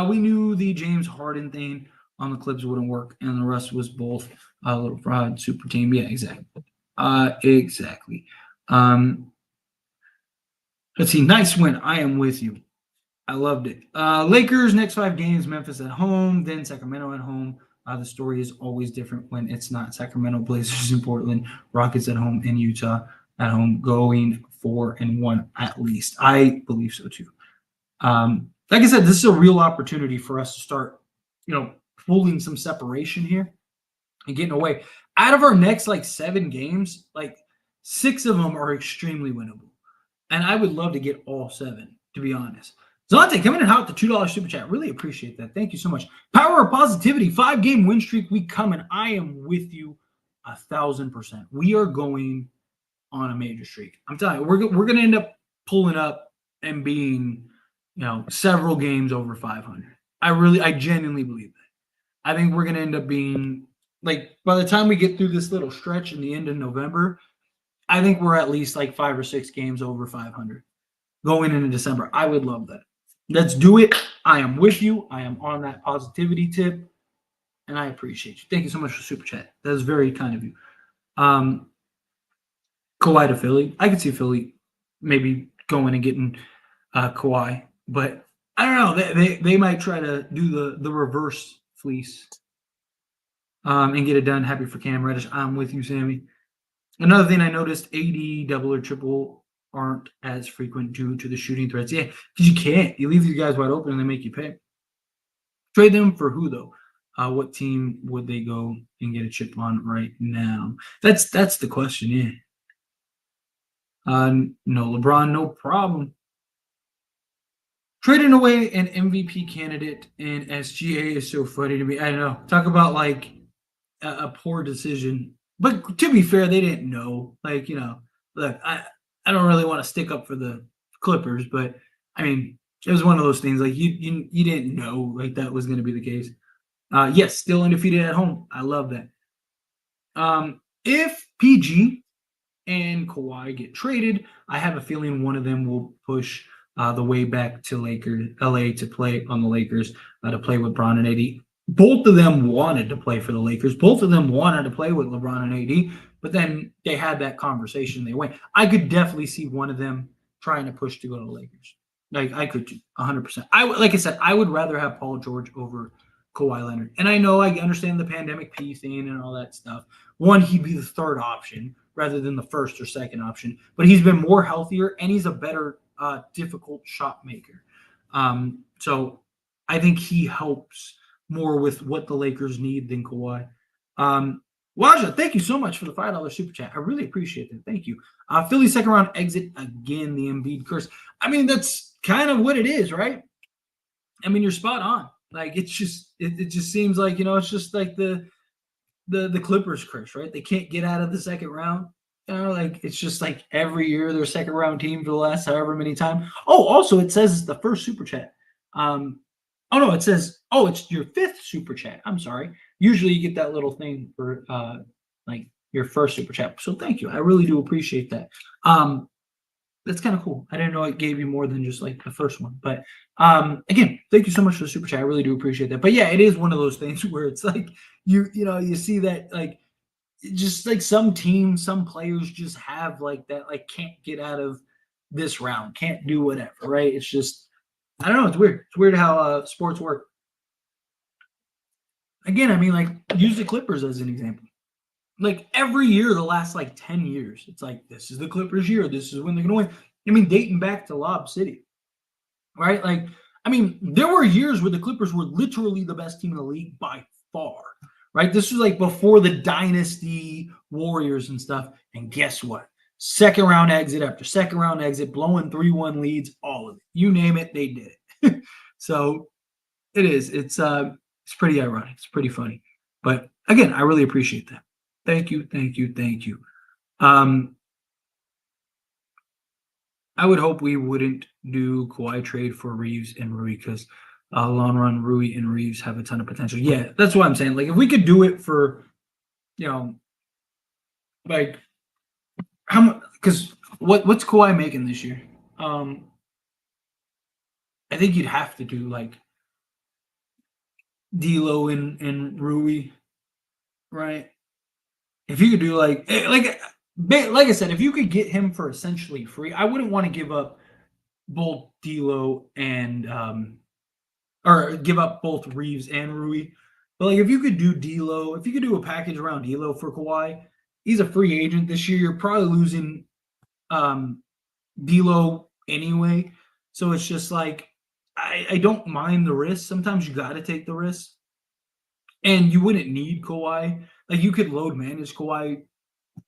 We knew the James Harden thing on the Clips wouldn't work, and the rest was both a little fraud super team. Yeah, exactly. Exactly. Let's see. Nice win. I am with you. I loved it. Lakers, next 5 games, Memphis at home, then Sacramento at home. The story is always different when it's not Sacramento, Blazers in Portland, Rockets at home, and Utah at home, going 4-1 at least. I believe so too. Like I said, this is a real opportunity for us to start, pulling some separation here and getting away. Out of our next 7 games, 6 of them are extremely winnable. And I would love to get all 7, to be honest. Zonte coming in hot with the $2 super chat. Really appreciate that. Thank you so much. Power of positivity. 5-game win streak. We coming. I am with you 1,000%. We are going on a major streak. I'm telling you, we're going to end up pulling up and being, several games over 500. I genuinely believe that. I think we're going to end up being, by the time we get through this little stretch in the end of November, I think we're at least 5 or 6 games over 500 going into December. I would love that. Let's do it. I am with you. I am on that positivity tip, and I appreciate you. Thank you so much for super chat. That is very kind of you. Um, Kawhi to Philly. I could see Philly maybe going and getting Kawhi, but I don't know. They might try to do the reverse fleece and get it done. Happy for Cam Reddish. I'm with you, Sammy. Another thing I noticed: AD double or triple aren't as frequent due to the shooting threats. Yeah, because you can't. You leave these guys wide open and they make you pay. Trade them for who though? What team would they go and get a chip on right now? That's the question. Yeah. No LeBron, no problem. Trading away an MVP candidate in SGA is so funny to me. I don't know. Talk about like a poor decision. But to be fair, they didn't know. Like, look, I don't really want to stick up for the Clippers, but I mean, it was one of those things like you didn't know like that was going to be the case. Yes, still undefeated at home. I love that. If PG and Kawhi get traded, I have a feeling one of them will push the way back to LA to play on the Lakers, to play with Bron and AD. Both of them wanted to play for the Lakers. Both of them wanted to play with LeBron and AD, but then they had that conversation. They went. I could definitely see one of them trying to push to go to the Lakers. Like I could 100%. Like I said, I would rather have Paul George over Kawhi Leonard. And I know I understand the pandemic P thing and all that stuff. One, he'd be the third option rather than the first or second option. But he's been more healthier and he's a better difficult shot maker. So I think he helps more with what the Lakers need than Kawhi. Waja, thank you so much for the $5 super chat. I really appreciate that. Thank you. Philly second round exit again, the Embiid curse. I mean, that's kind of what it is, right? I mean, you're spot on. Like it's just it just seems like, it's just like the Clippers curse, right? They can't get out of the second round. Like it's just like every year they're second round team for the last however many times. Oh, also it says the first super chat. Oh no, it says it's your fifth super chat. I'm sorry. Usually you get that little thing for like your first super chat. So thank you. I really do appreciate that. That's kind of cool. I didn't know it gave you more than just like the first one. But again, thank you so much for the super chat. I really do appreciate that. But yeah, it is one of those things where it's like you see that like just like some teams, some players just have like that, like can't get out of this round, can't do whatever, right? It's just I don't know, it's weird. It's weird how sports work. Again, I mean, like use the Clippers as an example. Like every year, the last like 10 years, it's like this is the Clippers year. This is when they're gonna win. I mean, dating back to Lob City, right? Like, I mean, there were years where the Clippers were literally the best team in the league by far, right? This was like before the dynasty Warriors and stuff. And guess what? Second round exit after second round exit, blowing 3-1 leads, all of it. You name it, they did it. So it is. It's pretty ironic. It's pretty funny. But again, I really appreciate that. Thank you, thank you, thank you. I would hope we wouldn't do Kawhi trade for Reeves and Rui because long run Rui and Reeves have a ton of potential. Yeah, that's what I'm saying. Like if we could do it for, like how much? Because what's Kawhi making this year? I think you'd have to do like D'Lo and Rui, right? If you could do like I said, if you could get him for essentially free, I wouldn't want to give up both D'Lo and or give up both Reeves and Rui. But like if you could do D'Lo, if you could do a package around D'Lo for Kawhi, he's a free agent this year. You're probably losing D'Lo anyway, so it's just like I don't mind the risk. Sometimes you got to take the risk, and you wouldn't need Kawhi. Like you could load manage Kawhi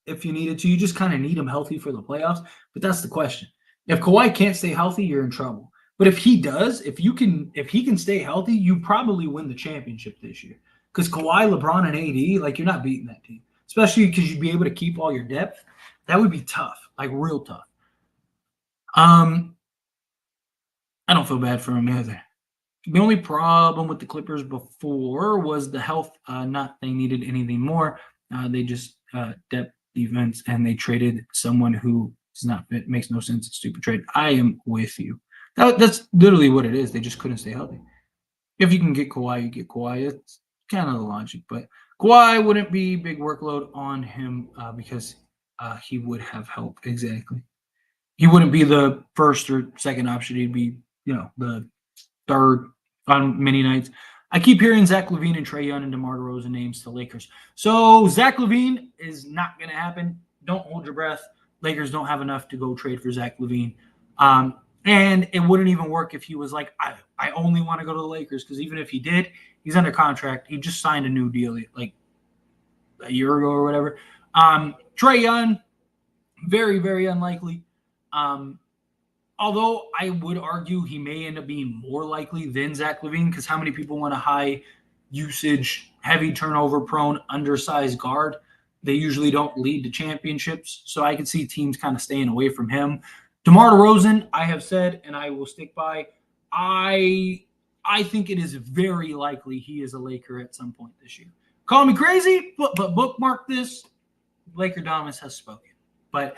if you needed to. You just kind of need him healthy for the playoffs. But that's the question. If Kawhi can't stay healthy, you're in trouble. But if he does, if he can stay healthy, you probably win the championship this year. Because Kawhi, LeBron, and AD, like you're not beating that team. Especially because you'd be able to keep all your depth. That would be tough, like real tough. I don't feel bad for him either. The only problem with the Clippers before was the health. Not they needed anything more. They just depth defense, and they traded someone who is not fit. Makes no sense. It's a stupid trade. I am with you. That's literally what it is. They just couldn't stay healthy. If you can get Kawhi, you get Kawhi. It's kind of the logic, but Kawhi wouldn't be big workload on him because he would have help. Exactly. He wouldn't be the first or second option. He'd be, the third on many nights. I keep hearing Zach LaVine and Trae Young and DeMar DeRozan names to Lakers. So Zach LaVine is not going to happen. Don't hold your breath. Lakers don't have enough to go trade for Zach LaVine. And it wouldn't even work if he was like, I only want to go to the Lakers, because even if he did, he's under contract. He just signed a new deal like a year ago or whatever. Trae Young, very, very unlikely. Although I would argue he may end up being more likely than Zach LaVine, because how many people want a high usage, heavy turnover prone, undersized guard? They usually don't lead to championships. So I could see teams kind of staying away from him. DeMar DeRozan, I have said, and I will stick by, I think it is very likely he is a Laker at some point this year. Call me crazy, but bookmark this. Laker Domus has spoken. But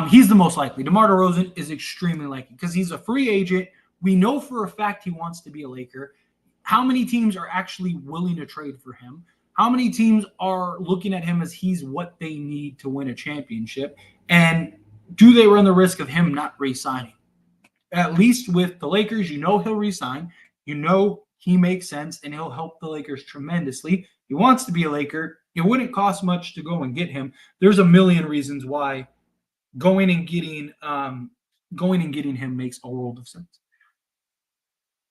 he's the most likely. DeMar DeRozan is extremely likely because he's a free agent. We know for a fact he wants to be a Laker. How many teams are actually willing to trade for him? How many teams are looking at him as he's what they need to win a championship? And do they run the risk of him not re-signing? At least with the Lakers, you know he'll re-sign. You know he makes sense, and he'll help the Lakers tremendously. He wants to be a Laker. It wouldn't cost much to go and get him. There's a million reasons why going and getting him makes a world of sense.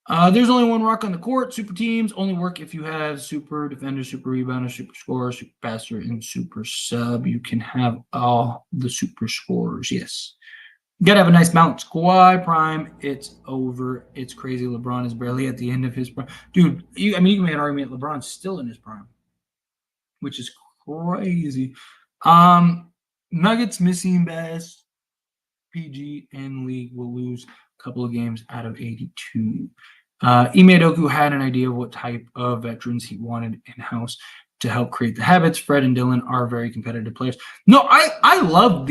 There's only one rock on the court. Super teams only work if you have super defender, super rebounder, super scorer, super passer, and super sub. You can have all the super scorers. Yes. You gotta have a nice balance. Kawhi prime, it's over. It's crazy. LeBron is barely at the end of his prime. Dude, you can make an argument LeBron's still in his prime, which is crazy. Nuggets missing best. PG and league will lose a couple of games out of 82. Ime Udoka had an idea of what type of veterans he wanted in-house to help create the habits. Fred and Dylan are very competitive players. No, I love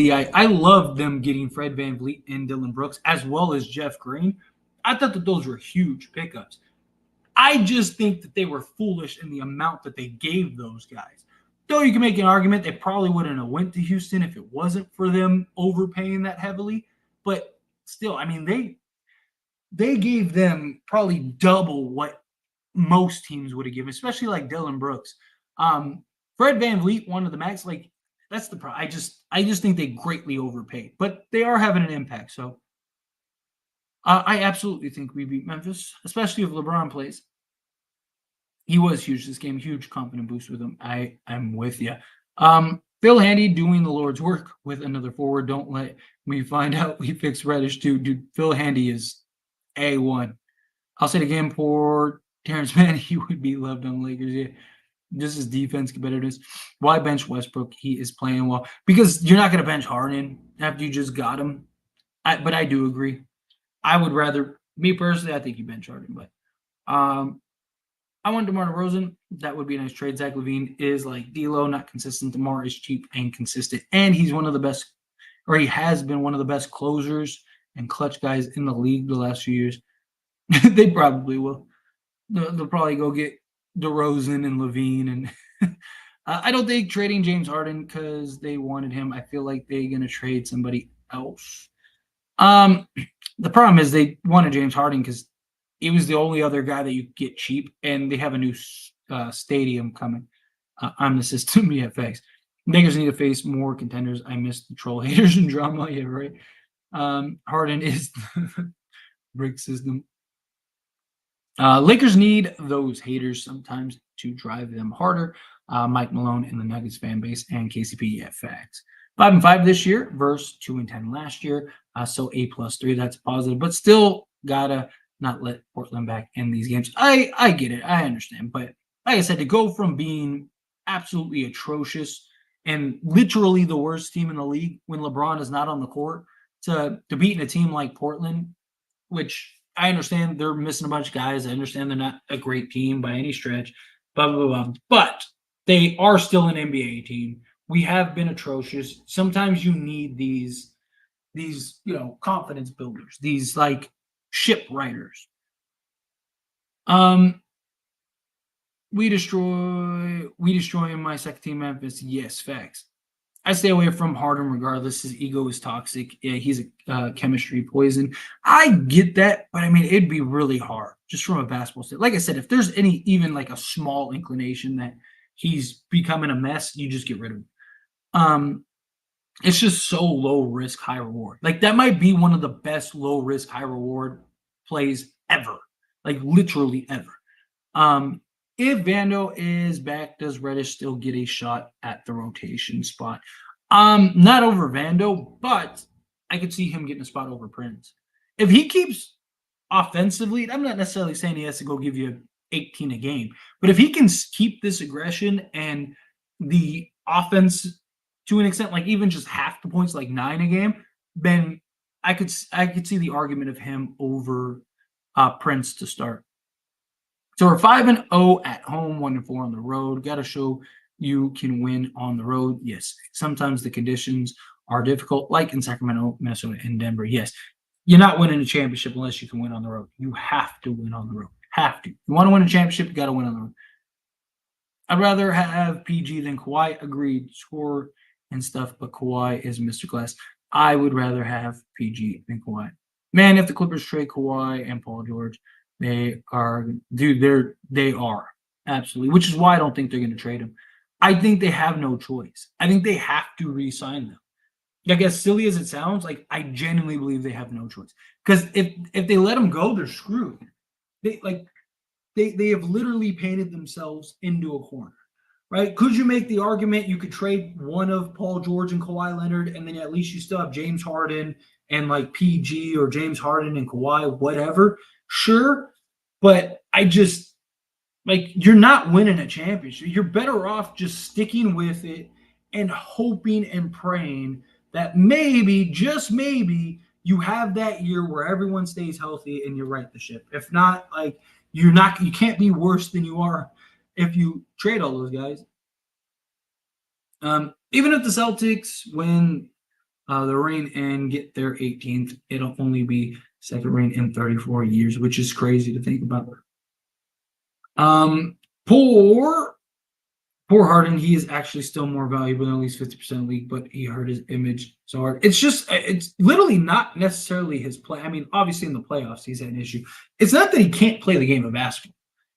them getting Fred VanVleet and Dylan Brooks as well as Jeff Green. I thought that those were huge pickups. I just think that they were foolish in the amount that they gave those guys. Though you can make an argument they probably wouldn't have went to Houston if it wasn't for them overpaying that heavily. But still, I mean, they gave them probably double what most teams would have given, especially like Dylan Brooks. Fred VanVleet, one of the max, like that's the problem. I just think they greatly overpaid, but they are having an impact. So I absolutely think we beat Memphis, especially if LeBron plays. He was huge this game, huge confident boost with him. I'm with you. Phil Handy doing the Lord's work with another forward. Don't let me find out we fixed Reddish too. Dude, Phil Handy is A1. I'll say it again for Terrence Mann. He would be loved on the Lakers. Yeah. This is defense competitiveness. Why bench Westbrook? He is playing well. Because you're not going to bench Harden after you just got him. But I do agree. I would rather, me personally, I think you bench Harden. But I want DeMar DeRozan. That would be a nice trade. Zach LaVine is like D'Lo, not consistent. DeMar is cheap and consistent. And he's one of the best, or he has been one of the best closers and clutch guys in the league the last few years. They probably will. They'll probably go get DeRozan and LaVine. And I don't think trading James Harden because they wanted him. I feel like they're going to trade somebody else. The problem is they wanted James Harden because he was the only other guy that you get cheap, and they have a new stadium coming on the system. Yeah, thanks. Lakers need to face more contenders. I miss the troll haters and drama. Yeah, right. Harden is the brick system. Lakers need those haters sometimes to drive them harder. Mike Malone and the Nuggets fan base and KCP. Yeah, facts. 5-5 this year versus 2-10 last year. So A+3, that's positive, but still gotta not let Portland back in these games. I get it. I understand. But like I said, to go from being absolutely atrocious and literally the worst team in the league when LeBron is not on the court to beating a team like Portland, which I understand they're missing a bunch of guys. I understand they're not a great team by any stretch, blah, blah, blah. But they are still an NBA team. We have been atrocious. Sometimes you need these confidence builders, these like ship writers. Um, we destroy my second team Memphis. Yes, facts. I stay away from Harden regardless. His ego is toxic. Yeah, he's a chemistry poison. I get that, but I mean, it'd be really hard just from a basketball standpoint. Like I said, if there's any even like a small inclination that he's becoming a mess, you just get rid of him. Um, it's just so low risk, high reward. Like that might be one of the best low risk, high reward plays ever. Like literally ever. Um, if Vando is back, does Reddish still get a shot at the rotation spot? Not over Vando, but I could see him getting a spot over Prince. If he keeps offensively, I'm not necessarily saying he has to go give you 18 a game, but if he can keep this aggression and the offense to an extent, like even just half the points, like 9 a game, then I could see the argument of him over Prince to start. So we're 5-0 at home, 1-4 on the road. Got to show you can win on the road. Yes, sometimes the conditions are difficult, like in Sacramento, Minnesota, and Denver. Yes, you're not winning a championship unless you can win on the road. You have to win on the road. Have to. You want to win a championship, you got to win on the road. I'd rather have PG than Kawhi. Agreed. Score and stuff, but Kawhi is Mr. Glass. I would rather have PG than Kawhi. Man, if the Clippers trade Kawhi and Paul George, they are, dude. They are absolutely, which is why I don't think they're going to trade him. I think they have no choice. I think they have to re-sign them. Like as silly as it sounds, like I genuinely believe they have no choice. Because if they let him go, they're screwed. They have literally painted themselves into a corner, right? Could you make the argument you could trade one of Paul George and Kawhi Leonard, and then at least you still have James Harden and like PG or James Harden and Kawhi, whatever? Sure, but I just like you're not winning a championship. You're better off just sticking with it and hoping and praying that maybe, just maybe, you have that year where everyone stays healthy and you right the ship. If not, like you can't be worse than you are if you trade all those guys. Even if the Celtics win the reign and get their 18th, it'll only be second reign in 34 years, which is crazy to think about. Um, poor Harden. He is actually still more valuable than at least 50% of the league, but he hurt his image so hard. It's literally not necessarily his play. I mean, obviously in the playoffs he's had an issue. It's not that he can't play the game of basketball.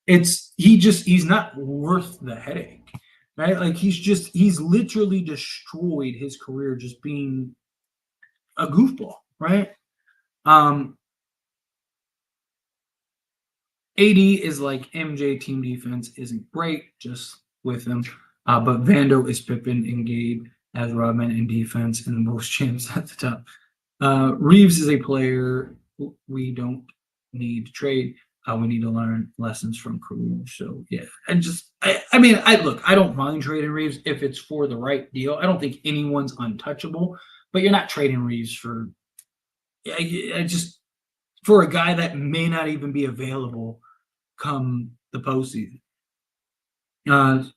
He's not worth the headache, right? Like he's literally destroyed his career just being a goofball, right? AD is like MJ. Team defense isn't great, just with him. But Vando is Pippen and Gabe as Rodman in defense and most champs at the top. Reeves is a player we don't need to trade. We need to learn lessons from Kareem. So yeah, I mean, I don't mind trading Reeves if it's for the right deal. I don't think anyone's untouchable, but you're not trading Reeves for I just for a guy that may not even be available come the postseason.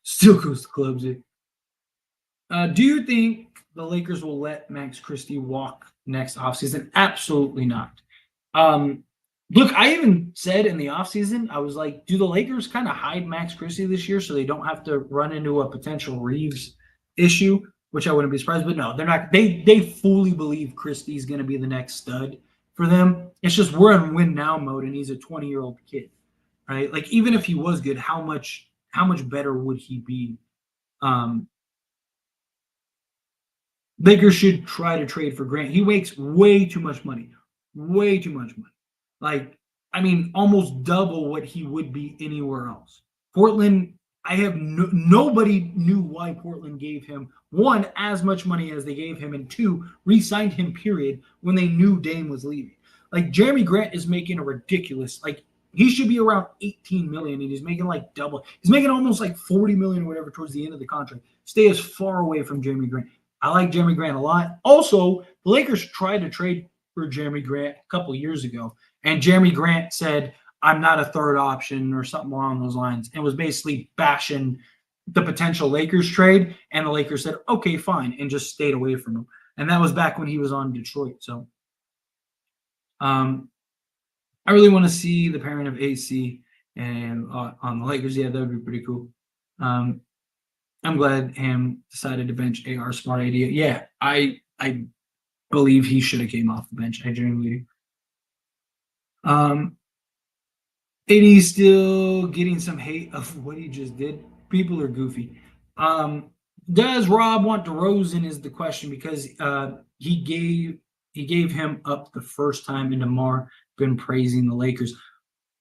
Still goes to clubs. Do you think the Lakers will let Max Christie walk next offseason? Absolutely not. Look, I even said in the offseason, I was like, do the Lakers kind of hide Max Christie this year so they don't have to run into a potential Reeves issue, which I wouldn't be surprised. But no, they're not. They fully believe Christie's going to be the next stud for them. It's just we're in win now mode, and he's a 20-year-old kid, right? Like even if he was good, how much better would he be? Lakers should try to trade for Grant. He makes way too much money. Way too much money. Like, I mean, almost double what he would be anywhere else. Portland, I have nobody knew why Portland gave him, one, as much money as they gave him, and two, re-signed him, period, when they knew Dame was leaving. Like, Jeremy Grant is making a ridiculous, like, he should be around 18 million, and he's making like double. He's making almost like 40 million or whatever towards the end of the contract. Stay as far away from Jeremy Grant. I like Jeremy Grant a lot. Also, the Lakers tried to trade for Jeremy Grant a couple of years ago, and Jeremy Grant said, I'm not a third option or something along those lines, and was basically bashing the potential Lakers trade. And the Lakers said, okay, fine, and just stayed away from him. And that was back when he was on Detroit. So, I really want to see the pairing of AC and on the Lakers. Yeah, that would be pretty cool. Um, I'm glad Ham decided to bench AR. Smart idea. Yeah, I believe he should have came off the bench. I genuinely do. AD still getting some hate of what he just did. People are goofy. Um, does Rob want DeRozan is the question because he gave him up the first time, and DeMar been praising the Lakers.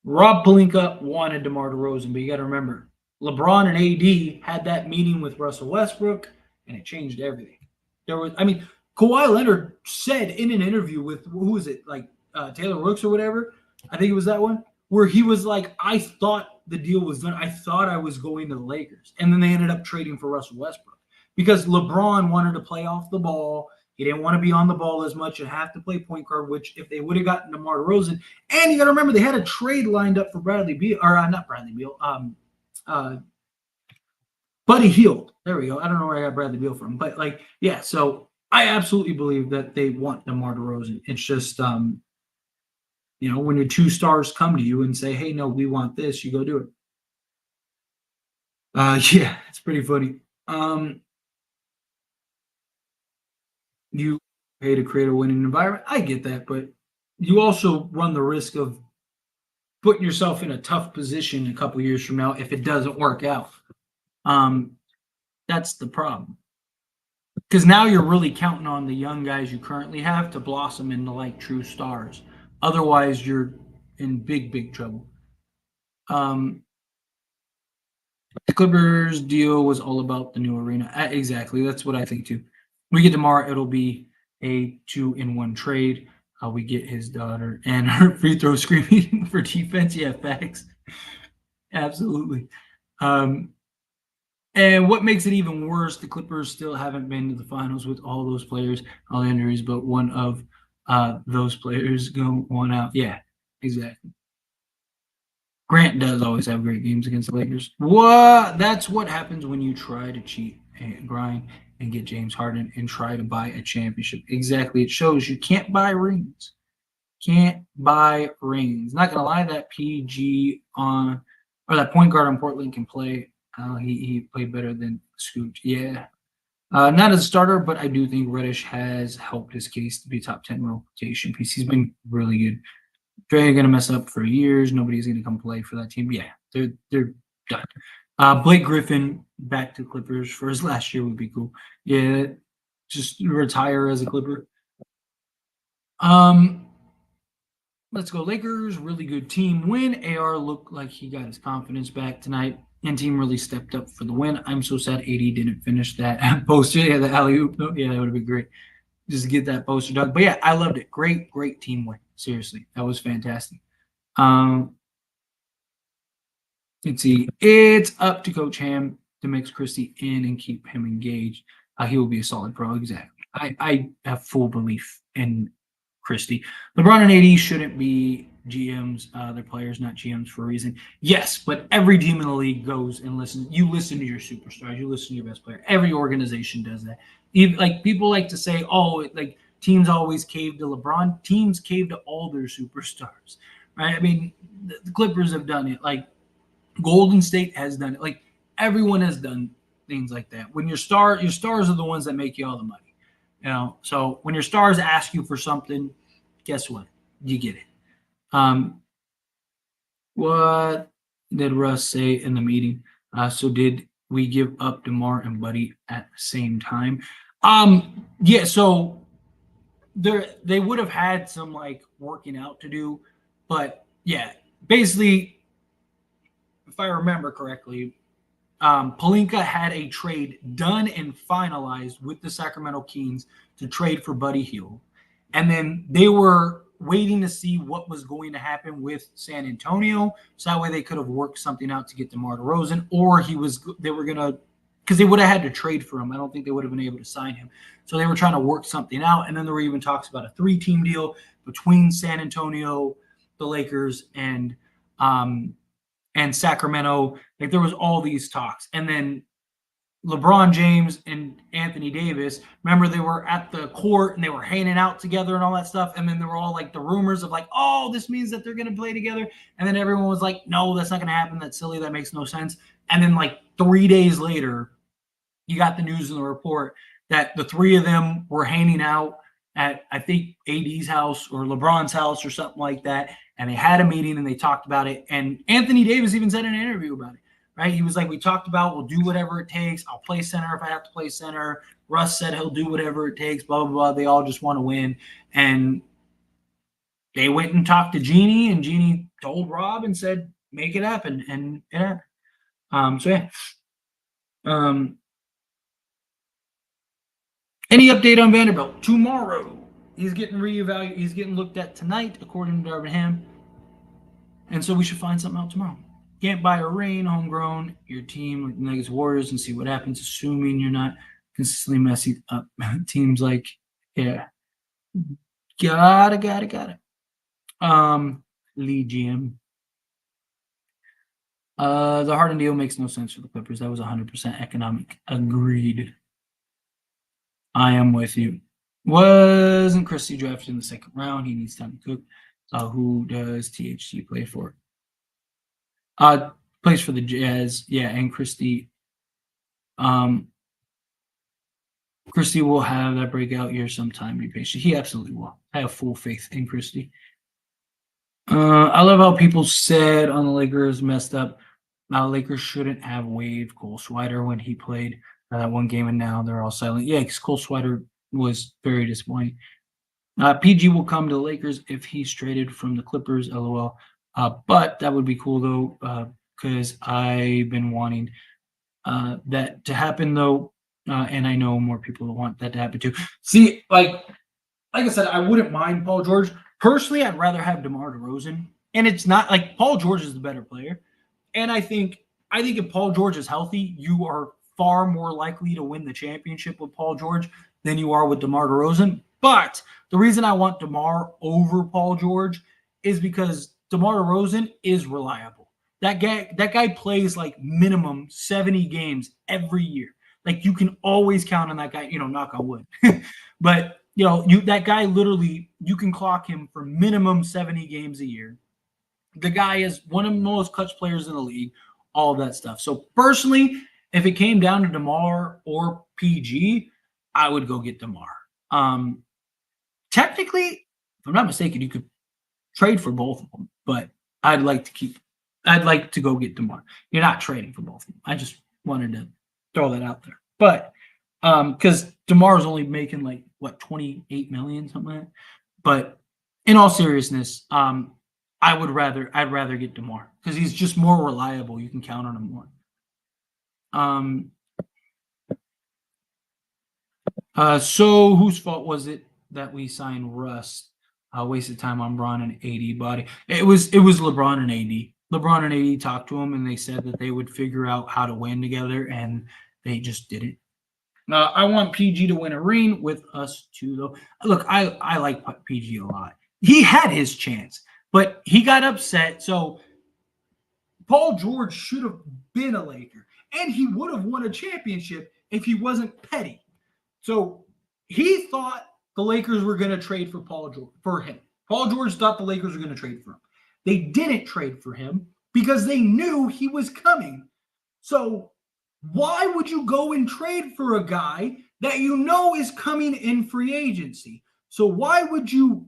Rob Pelinka wanted DeMar DeRozan, but you got to remember, LeBron and AD had that meeting with Russell Westbrook, and it changed everything. Kawhi Leonard said in an interview with who was it, like Taylor Rooks or whatever, I think it was that one, where he was like, "I thought the deal was done. I thought I was going to the Lakers," and then they ended up trading for Russell Westbrook because LeBron wanted to play off the ball. He didn't want to be on the ball as much and have to play point guard, which if they would have gotten DeMar DeRozan, and you got to remember they had a trade lined up for Bradley Beal, or not Bradley Beal, uh, Buddy Hield. There we go. I don't know where I got Bradley Beal from, but like, yeah. So I absolutely believe that they want DeMar DeRozan. It's just, when your two stars come to you and say, "Hey, no, we want this," you go do it. Yeah, it's pretty funny. You pay to create a winning environment. I get that, but you also run the risk of putting yourself in a tough position a couple years from now if it doesn't work out. Um, that's the problem. Because now you're really counting on the young guys you currently have to blossom into like true stars. Otherwise, you're in big, big trouble. Um, the Clippers deal was all about the new arena. Exactly. That's what I think too. We get tomorrow, it'll be a 2-in-1 trade. We get his daughter and her free throw screaming for defense. Yeah, facts. Absolutely. Um, And what makes it even worse, the Clippers still haven't been to the finals with all those players, all the injuries, but one of those players go one out. Yeah, exactly. Grant does always have great games against the Lakers. What? That's what happens when you try to cheat and grind and get James Harden and try to buy a championship. Exactly. It shows you can't buy rings. Can't buy rings. Not gonna lie, that PG on or that point guard on Portland can play. He played better than Scoot. Yeah. Not as a starter, but I do think Reddish has helped his case to be a top 10 rotation piece. He's been really good. They're going to mess up for years. Nobody's going to come play for that team. Yeah, they're done. Blake Griffin back to Clippers for his last year would be cool. Yeah, just retire as a Clipper. Um, let's go Lakers. Really good team win. AR looked like he got his confidence back tonight, and team really stepped up for the win. I'm so sad AD didn't finish that poster. Yeah, the alley oop. Yeah, that would have been great. Just to get that poster done. But yeah, I loved it. Great, great team win. Seriously, that was fantastic. Um, let's see. It's up to Coach Ham to mix Christie in and keep him engaged. He will be a solid pro. Exactly. I have full belief in Christie. LeBron and AD shouldn't be GMs. They're players, not GMs for a reason. Yes, but every team in the league goes and listens. You listen to your superstars. You listen to your best player. Every organization does that. Even, like people like to say, oh, like teams always cave to LeBron. Teams cave to all their superstars, right? I mean, the Clippers have done it. Like Golden State has done it. Like everyone has done things like that. When your stars are the ones that make you all the money. So when your stars ask you for something, guess what? You get it. Um, what did Russ say in the meeting? So did we give up DeMar and Buddy at the same time? Yeah. So they would have had some like working out to do, but yeah, basically, if I remember correctly, Palinka had a trade done and finalized with the Sacramento Kings to trade for Buddy Hield. And then they were waiting to see what was going to happen with San Antonio. So that way they could have worked something out to get DeMar DeRozan, or they were going to, because they would have had to trade for him. I don't think they would have been able to sign him. So they were trying to work something out. And then there were even talks about a 3-team deal between San Antonio, the Lakers, and Sacramento. Like there was all these talks, and then LeBron James and Anthony Davis, remember they were at the court and they were hanging out together and all that stuff. And then there were all like the rumors of like, oh, this means that they're going to play together. And then everyone was like, no, that's not going to happen. That's silly. That makes no sense. And then like 3 days later, you got the news in the report that the three of them were hanging out at, I think, AD's house or LeBron's house or something like that. And they had a meeting and they talked about it. And Anthony Davis even said in an interview about it, right? He was like, we talked about, we'll do whatever it takes. I'll play center if I have to play center. Russ said he'll do whatever it takes, blah, blah, blah. They all just want to win. And they went and talked to Jeannie, and Jeannie told Rob and said, make it happen. And it happened. So, yeah. Any update on Vanderbilt? Tomorrow. He's getting reevaluated. He's getting looked at tonight, according to Darvin Ham. And so we should find something out tomorrow. Can't buy a ring, homegrown, your team like the Nuggets Warriors and see what happens, assuming you're not consistently messing up teams like, yeah. Got it. Lee GM. The Harden deal makes no sense for the Clippers. That was 100% economic. Agreed. I am with you. Wasn't Christie drafted in the second round? He needs time to cook. Who does THT play for? Plays for the Jazz. Yeah, and Christie. Christie will have that breakout year sometime. Be patient. He absolutely will. I have full faith in Christie. I love how people said on the Lakers messed up. Lakers shouldn't have waived Cole Swider when he played that one game, and now they're all silent. Yeah, because Cole Swider was very disappointing. PG will come to the Lakers if he's traded from the Clippers, LOL. But that would be cool, though, because I've been wanting that to happen, though, and I know more people want that to happen, too. See, like I said, I wouldn't mind Paul George. Personally, I'd rather have DeMar DeRozan. And it's not like Paul George is the better player. And I think if Paul George is healthy, you are far more likely to win the championship with Paul George than you are with DeMar DeRozan. But the reason I want DeMar over Paul George is because DeMar DeRozan is reliable. That guy plays like minimum 70 games every year. Like you can always count on that guy, knock on wood. But that guy literally, you can clock him for minimum 70 games a year. The guy is one of the most clutch players in the league, all of that stuff. So personally, if it came down to DeMar or PG, I would go get DeMar. Technically, if I'm not mistaken, you could trade for both of them, but I'd like to go get DeMar. You're not trading for both of them. I just wanted to throw that out there. But because DeMar is only making like what, 28 million, something like that. But in all seriousness, I'd rather get DeMar because he's just more reliable. You can count on him more. So whose fault was it that we signed Russ? Wasted time on Bron and AD body. It was LeBron and AD. LeBron and AD talked to him and they said that they would figure out how to win together, and they just didn't. I want PG to win a ring with us too, though. Look, I like PG a lot. He had his chance, but he got upset. So Paul George should have been a Laker, and he would have won a championship if he wasn't petty. So he thought the Lakers were going to trade for him. Paul George thought the Lakers were going to trade for him. They didn't trade for him because they knew he was coming. So why would you go and trade for a guy that you know is coming in free agency? So why would you,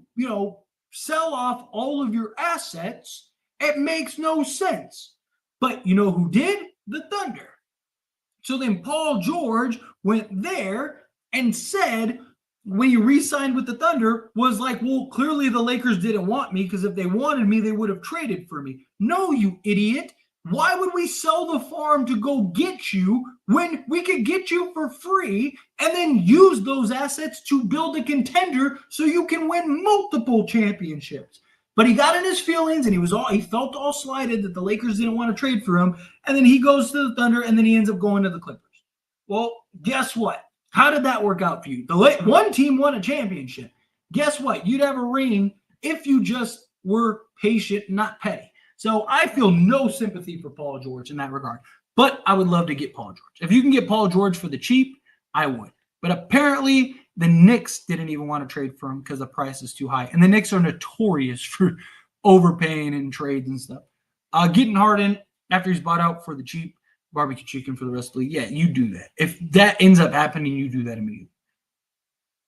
sell off all of your assets? It makes no sense. But you know who did? The Thunder. So then Paul George went there and said, when he re-signed with the Thunder, was like, well, clearly the Lakers didn't want me because if they wanted me, they would have traded for me. No, you idiot. Why would we sell the farm to go get you when we could get you for free and then use those assets to build a contender so you can win multiple championships? But he got in his feelings and he felt all slighted that the Lakers didn't want to trade for him. And then he goes to the Thunder and then he ends up going to the Clippers. Well, guess what? How did that work out for you? One team won a championship. Guess what? You'd have a ring if you just were patient, not petty. So I feel no sympathy for Paul George in that regard. But I would love to get Paul George. If you can get Paul George for the cheap, I would. But apparently the Knicks didn't even want to trade for him because the price is too high. And the Knicks are notorious for overpaying in trades and stuff. Getting Harden after he's bought out for the cheap barbecue chicken for the rest of the league, yeah, you do that. If that ends up happening, you do that immediately.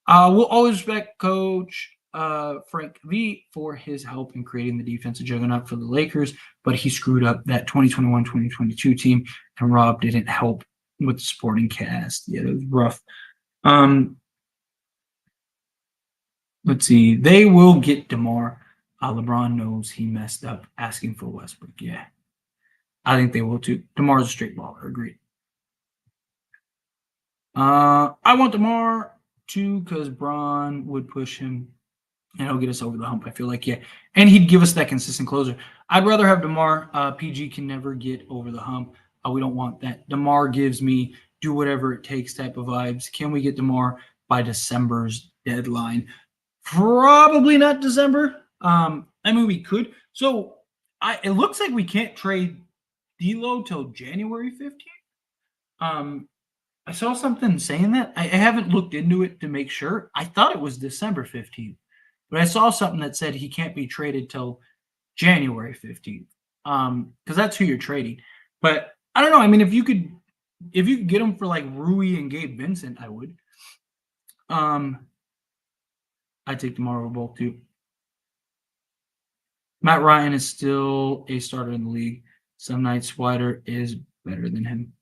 We'll always respect Coach Frank V for his help in creating the defensive juggernaut for the Lakers, but he screwed up that 2021-2022 team, and Rob didn't help with the supporting cast. Yeah, it was rough. Let's see. They will get DeMar. LeBron knows he messed up asking for Westbrook. Yeah, I think they will too. DeMar's a straight baller. Agreed. I want DeMar too because Bron would push him and he'll get us over the hump. I feel like, yeah. And he'd give us that consistent closer. I'd rather have DeMar. PG can never get over the hump. We don't want that. DeMar gives me do whatever it takes type of vibes. Can we get DeMar by December's deadline? Probably not December. I mean, we could. So it looks like we can't trade D'Lo till January 15th. I saw something saying that. I haven't looked into it to make sure. I thought it was December 15th, but I saw something that said he can't be traded till January 15th. Because that's who you're trading. But I don't know. I mean, if you could get him for like Rui and Gabe Vincent, I would. I take DeMar over both too. Matt Ryan is still a starter in the league. Some nights Wider is better than him.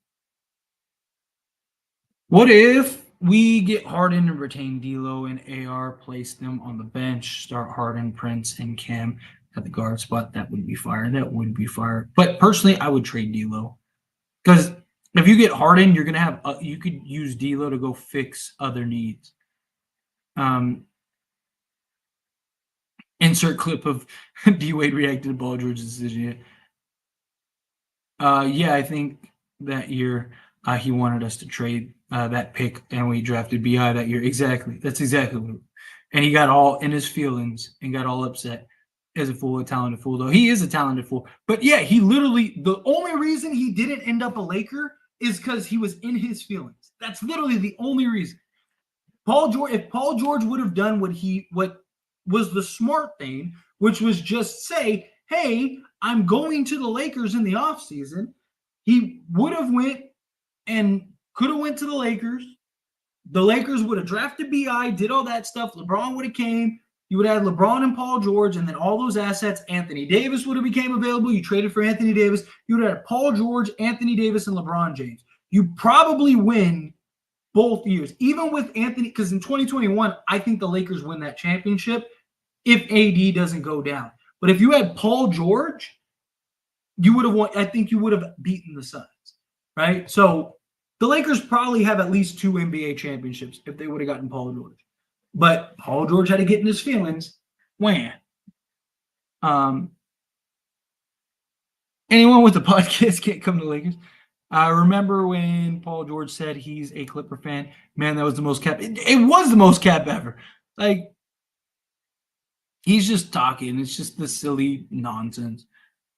What if we get Harden and retain D'Lo and AR, place them on the bench, start Harden, Prince, and Cam at the guard spot? That would be fire. That would be fire. But personally, I would trade D'Lo because if you get Harden, you're gonna have you could use D'Lo to go fix other needs. Insert clip of D Wade reacted to Paul George's decision. Yeah, I think that year he wanted us to trade that pick, and we drafted BI that year. Exactly. That's exactly what. And he got all in his feelings and got all upset as a fool, a talented fool. Though he is a talented fool, but yeah, he literally the only reason he didn't end up a Laker is because he was in his feelings. That's literally the only reason. If Paul George would have done what was the smart thing, which was just say, hey, I'm going to the Lakers in the offseason, he would have went and could have went to the Lakers. The Lakers would have drafted BI, did all that stuff. LeBron would have came. You would have had LeBron and Paul George, and then all those assets. Anthony Davis would have became available. You traded for Anthony Davis. You would have had Paul George, Anthony Davis, and LeBron James. You probably win both years, even with Anthony, because in 2021, I think the Lakers win that championship if AD doesn't go down. But if you had Paul George, you would have won. I think you would have beaten the Suns, right? So the Lakers probably have at least 2 NBA championships if they would have gotten Paul George. But Paul George had to get in his feelings. Wham. Anyone with the podcast can't come to the Lakers. I remember when Paul George said he's a Clipper fan. Man, that was the most cap. It was the most cap ever. Like, he's just talking. It's just the silly nonsense.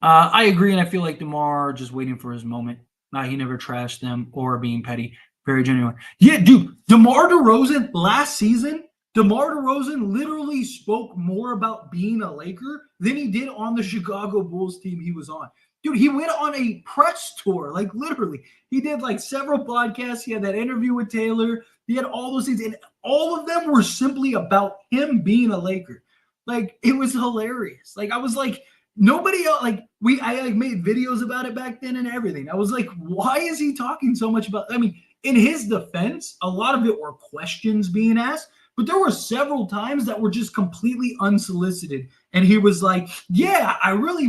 I agree, and I feel like DeMar just waiting for his moment. He never trashed them or being petty. Very genuine. Yeah, dude, DeMar DeRozan last season, DeMar DeRozan literally spoke more about being a Laker than he did on the Chicago Bulls team he was on. Dude, he went on a press tour, like literally. He did like several podcasts. He had that interview with Taylor. He had all those things, and all of them were simply about him being a Laker. Like, it was hilarious. Like, I was like, nobody else, like, I made videos about it back then and everything. I was like, why is he talking so much about, I mean, in his defense, a lot of it were questions being asked, but there were several times that were just completely unsolicited. And he was like, yeah, I really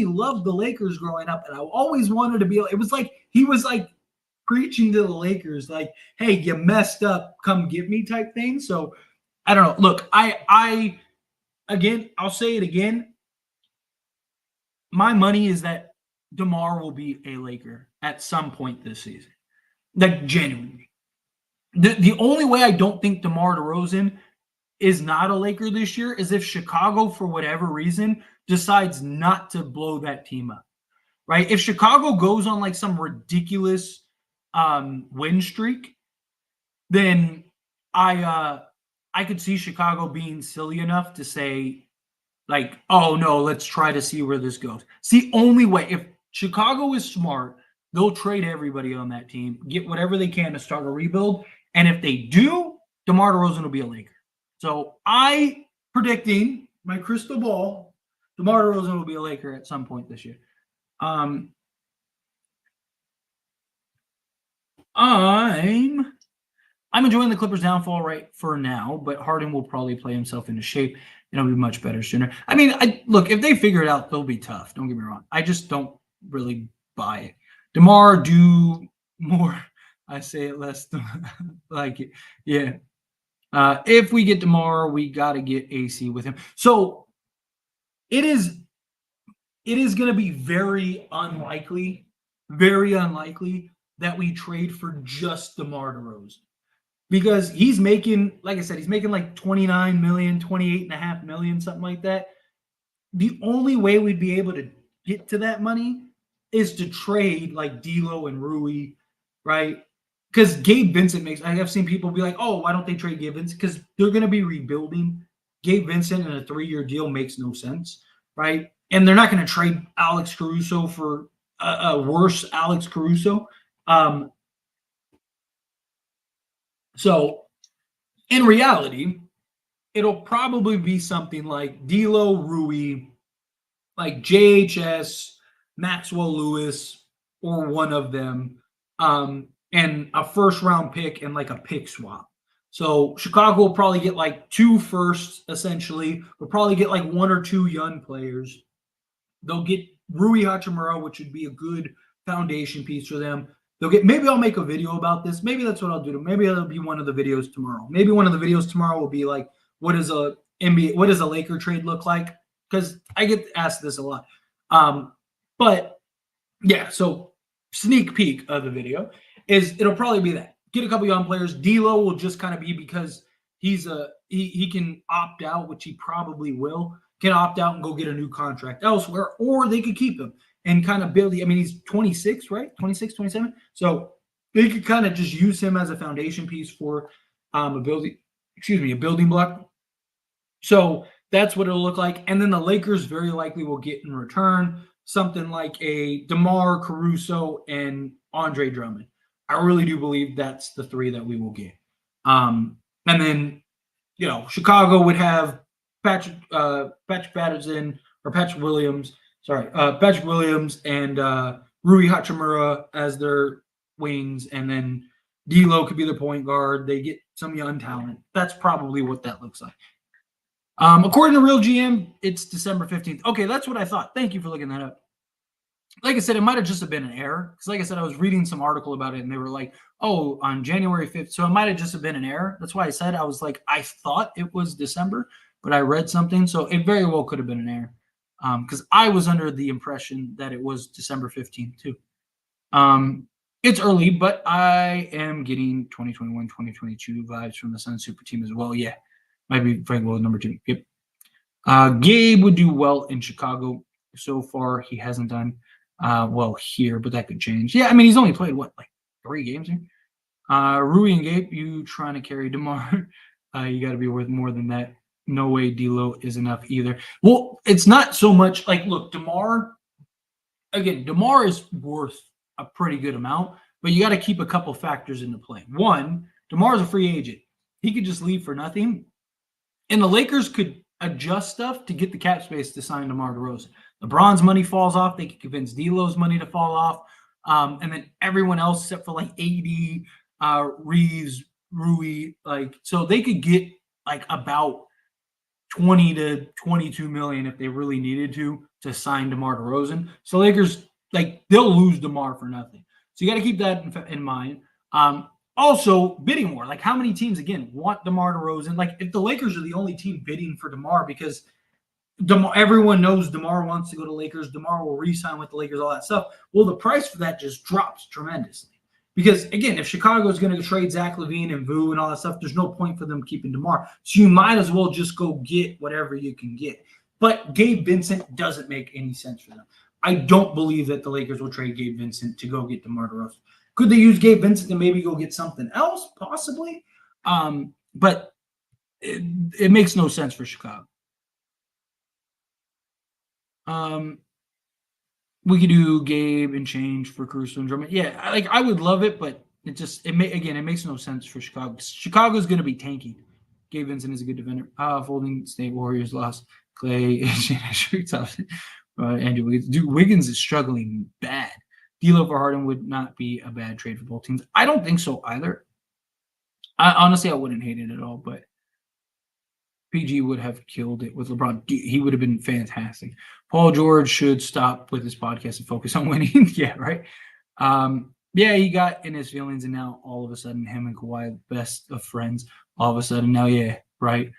loved the Lakers growing up. And I always wanted to be, it was like, he was like preaching to the Lakers, like, hey, you messed up, come get me type thing. So I don't know. Look, again, I'll say it again. My money is that DeMar will be a Laker at some point this season. Like, genuinely. The only way I don't think DeMar DeRozan is not a Laker this year is if Chicago, for whatever reason, decides not to blow that team up. right? If Chicago goes on like some ridiculous win streak, then I could see Chicago being silly enough to say like, oh no, let's try to see where this goes. It's the only way. If Chicago is smart, they'll trade everybody on that team, get whatever they can to start a rebuild. And if they do, DeMar DeRozan will be a Laker. So I predicting my crystal ball, DeMar DeRozan will be a Laker at some point this year. I'm enjoying the Clippers' downfall right for now, but Harden will probably play himself into shape and it'll be much better sooner. I mean, look, if they figure it out, they'll be tough. Don't get me wrong. I just don't really buy it. DeMar, do more. I say it less like it. Yeah. If we get DeMar, we got to get AC with him. So it is going to be very unlikely that we trade for just DeMar DeRozan. Because he's making, like I said, he's making like 29 million, 28.5 million, something like that. The only way we'd be able to get to that money is to trade like D'Lo and Rui, right? Because Gabe Vincent makes, I have seen people be like, oh, why don't they trade Gabe Vincent? Because they're going to be rebuilding. Gabe Vincent in a 3-year deal makes no sense, right? And they're not going to trade Alex Caruso for a worse Alex Caruso. So in reality, it'll probably be something like D'Lo, Rui, like JHS, Maxwell Lewis, or one of them, and a first-round pick and like a pick swap. So Chicago will probably get like 2 firsts, essentially. We'll probably get like 1 or 2 young players. They'll get Rui Hachimura, which would be a good foundation piece for them. They'll get, maybe I'll make a video about this. Maybe that's what I'll do. Maybe it'll be one of the videos tomorrow. Maybe one of the videos tomorrow will be like, what does a Laker trade look like? Because I get asked this a lot. But yeah, so sneak peek of the video is it'll probably be that. Get a couple young players. D'Lo will just kind of be because he can opt out, which he probably will. Can opt out and go get a new contract elsewhere, or they could keep him and kind of build. I mean, he's 26, right? 26, 27. So they could kind of just use him as a foundation piece for a building block. So that's what it'll look like. And then the Lakers very likely will get in return something like a DeMar, Caruso, and Andre Drummond. I really do believe that's the 3 that we will get. And then, Chicago would have Patrick Patterson or Patrick Williams. Patrick Williams and Rui Hachimura as their wings, and then D'Lo could be the point guard. They get some young talent. That's probably what that looks like. According to Real GM, it's December 15th. Okay, that's what I thought. Thank you for looking that up. Like I said, it might have just been an error. Because like I said, I was reading some article about it, and they were like, oh, on January 5th. So it might have just been an error. That's why I said, I was like, I thought it was December, but I read something. So it very well could have been an error. Because I was under the impression that it was December 15th, too. It's early, but I am getting 2021, 2022 vibes from the Sun Super Team as well. Yeah. Might be Frank Will number 2. Yep. Gabe would do well in Chicago. So far, he hasn't done well here, but that could change. Yeah, I mean, he's only played, like 3 games here? Rui and Gabe, you trying to carry DeMar. You got to be worth more than that. No way D'Lo is enough either. Well, it's not so much like, look, DeMar is worth a pretty good amount, but you got to keep a couple factors into play. One, DeMar is a free agent. He could just leave for nothing. And the Lakers could adjust stuff to get the cap space to sign DeMar DeRozan. LeBron's money falls off. They could convince D'Lo's money to fall off. And then everyone else except for like AD, Reeves, Rui. So they could get like about 20 to 22 million if they really needed to sign DeMar DeRozan. So Lakers, they'll lose DeMar for nothing. So you got to keep that in mind. Also, bidding war. Like, how many teams, again, want DeMar DeRozan? Like, if the Lakers are the only team bidding for DeMar because everyone knows DeMar wants to go to Lakers, DeMar will re-sign with the Lakers, all that stuff. Well, the price for that just drops tremendously. Because, again, if Chicago is going to trade Zach LaVine and Vu and all that stuff, there's no point for them keeping DeMar. So you might as well just go get whatever you can get. But Gabe Vincent doesn't make any sense for them. I don't believe that the Lakers will trade Gabe Vincent to go get DeMar DeRozan. Could they use Gabe Vincent to maybe go get something else? Possibly. But it makes no sense for Chicago. Um, we could do Gabe and change for Caruso and Drummond. Yeah, I would love it, but it makes no sense for Chicago. Chicago's going to be tanking. Gabe Vincent is a good defender. Folding State Warriors lost Clay Andrew Wiggins. Dude, Wiggins is struggling bad. D'Lo for Harden would not be a bad trade for both teams. I don't think so either. Honestly, I wouldn't hate it at all, but PG would have killed it with LeBron. He would have been fantastic. Paul George should stop with his podcast and focus on winning. Yeah, right. Yeah, he got in his feelings, and now all of a sudden, him and Kawhi, best of friends. All of a sudden, now, yeah, right.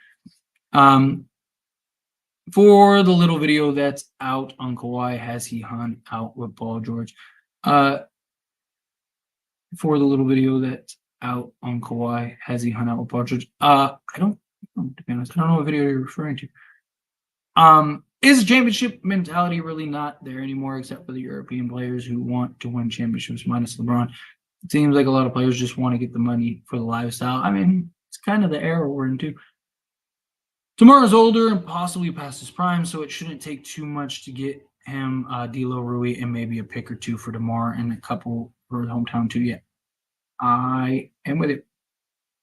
For the little video that's out on Kawhi, has he hung out with Paul George? For the little video that's out on Kawhi, has he hung out with Paul George? I don't. To be honest, I don't know what video you're referring to. Is championship mentality really not there anymore, except for the European players who want to win championships minus LeBron? It seems like a lot of players just want to get the money for the lifestyle. I mean, it's kind of the era we're into. Tomorrow's older and possibly past his prime, so it shouldn't take too much to get him D'Lo, Rui, and maybe a pick or two for DeMar and a couple for the hometown too. Yeah, I am with it.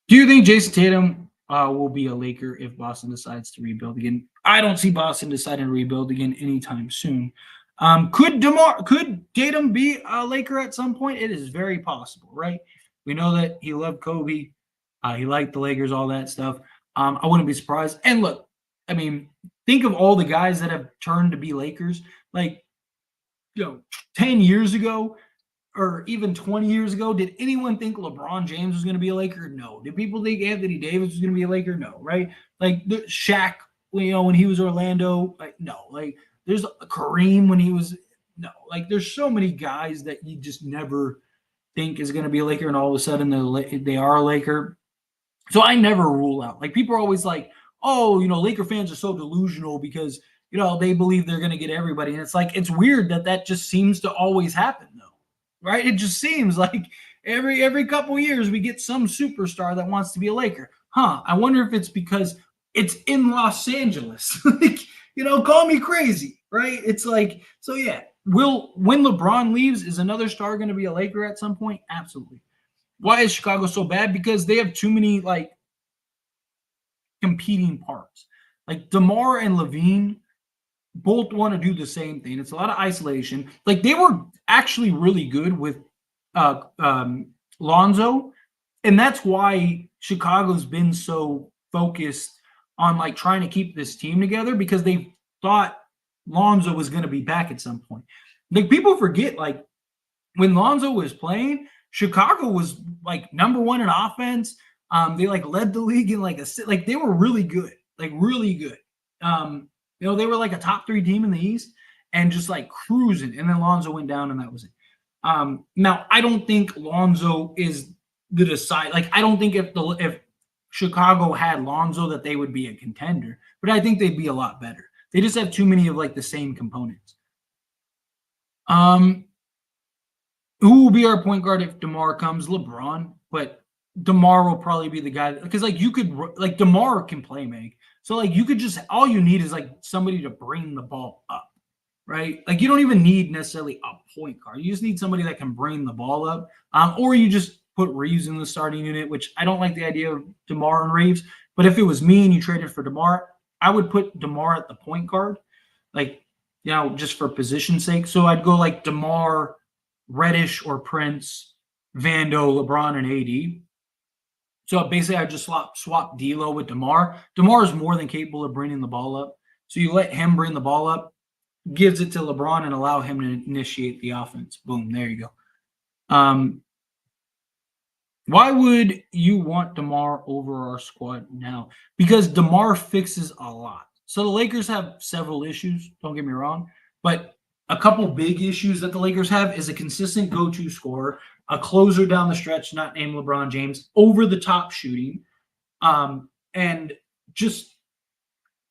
Do you think Jason Tatum will be a Laker if Boston decides to rebuild again? I don't see Boston deciding to rebuild again anytime soon. Could Tatum be a Laker at some point? It is very possible, right? We know that he loved Kobe. He liked the Lakers, all that stuff. I wouldn't be surprised. And look, I mean, think of all the guys that have turned to be Lakers. Like, 10 years ago, or even 20 years ago, did anyone think LeBron James was going to be a Laker? No. Did people think Anthony Davis was going to be a Laker? No, right? Like Shaq, when he was Orlando, no. Like there's Kareem when he was, no. Like there's so many guys that you just never think is going to be a Laker, and all of a sudden they are a Laker. So I never rule out. Like people are always like, oh, Laker fans are so delusional because they believe they're going to get everybody, and it's like it's weird that just seems to always happen though. Right? It just seems like every couple years we get some superstar that wants to be a Laker. I wonder if it's because it's in Los Angeles. Call me crazy, right? It's like, so yeah. When LeBron leaves, is another star going to be a Laker at some point? Absolutely. Why is Chicago so bad? Because they have too many competing parts. Like DeMar and Levine both want to do the same thing. It's a lot of isolation. Like they were actually really good with Lonzo, and that's why Chicago's been so focused on trying to keep this team together, because they thought Lonzo was going to be back at some point. Like people forget, when Lonzo was playing, Chicago was number one in offense. They led the league in they were really good, really good. They were a top 3 team in the East and just cruising. And then Lonzo went down, and that was it. Now I don't think Lonzo is the decide. I don't think if Chicago had Lonzo that they would be a contender, but I think they'd be a lot better. They just have too many of the same components. Who will be our point guard if DeMar comes? LeBron, but DeMar will probably be the guy because DeMar can play make. So you could just, all you need is somebody to bring the ball up, right? You don't even need necessarily a point guard. You just need somebody that can bring the ball up. Or you just put Reeves in the starting unit, which I don't like the idea of DeMar and Reeves. But if it was me and you traded for DeMar, I would put DeMar at the point guard, just for position's sake. So I'd go DeMar, Reddish, or Prince, Vando, LeBron, and AD. So basically, I just swap D'Lo with DeMar. DeMar is more than capable of bringing the ball up. So you let him bring the ball up, gives it to LeBron, and allow him to initiate the offense. Boom, there you go. Why would you want DeMar over our squad now? Because DeMar fixes a lot. So the Lakers have several issues, don't get me wrong, but a couple big issues that the Lakers have is a consistent go-to scorer, a closer down the stretch, not named LeBron James, over-the-top shooting, and just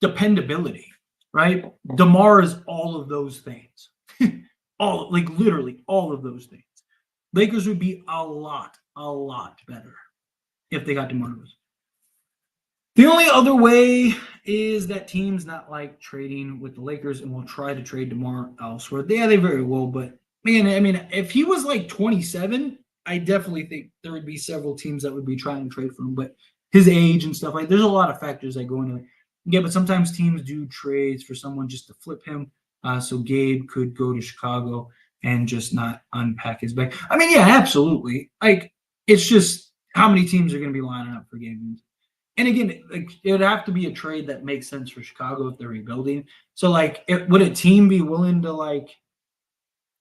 dependability, right? DeMar is all of those things. All like literally all of those things. Lakers would be a lot better if they got DeMar DeRozan. The only other way is that teams not like trading with the Lakers and will try to trade DeMar elsewhere. Yeah, they very will, but man, I mean, if he was like 27, I definitely think there would be several teams that would be trying to trade for him. But his age and stuff like there's a lot of factors that go into it. Yeah, but sometimes teams do trades for someone just to flip him. So Gabe could go to Chicago and just not unpack his bag. I mean, yeah, absolutely. Like it's just how many teams are going to be lining up for Gabe? And again, like, it would have to be a trade that makes sense for Chicago if they're rebuilding. So, like, would a team be willing to like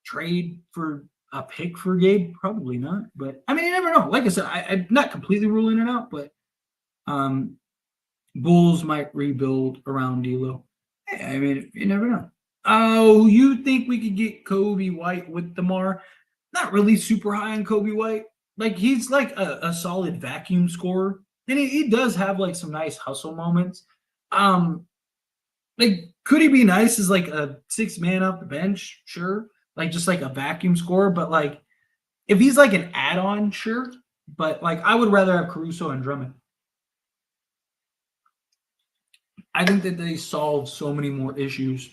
trade for a pick for Gabe? Probably not. But I mean, you never know. Like I said, I'm not completely ruling it out, but um, Bulls might rebuild around D'Lo. I mean, you never know. Oh, you think we could get Kobe White with DeMar? Not really super high on Kobe White. Like he's like a solid vacuum scorer, and he does have like some nice hustle moments. Um, like could he be nice as like a six man off the bench? Sure, like just like a vacuum scorer. But like if he's like an add on, sure. But like I would rather have Caruso and Drummond. I think that they solve so many more issues.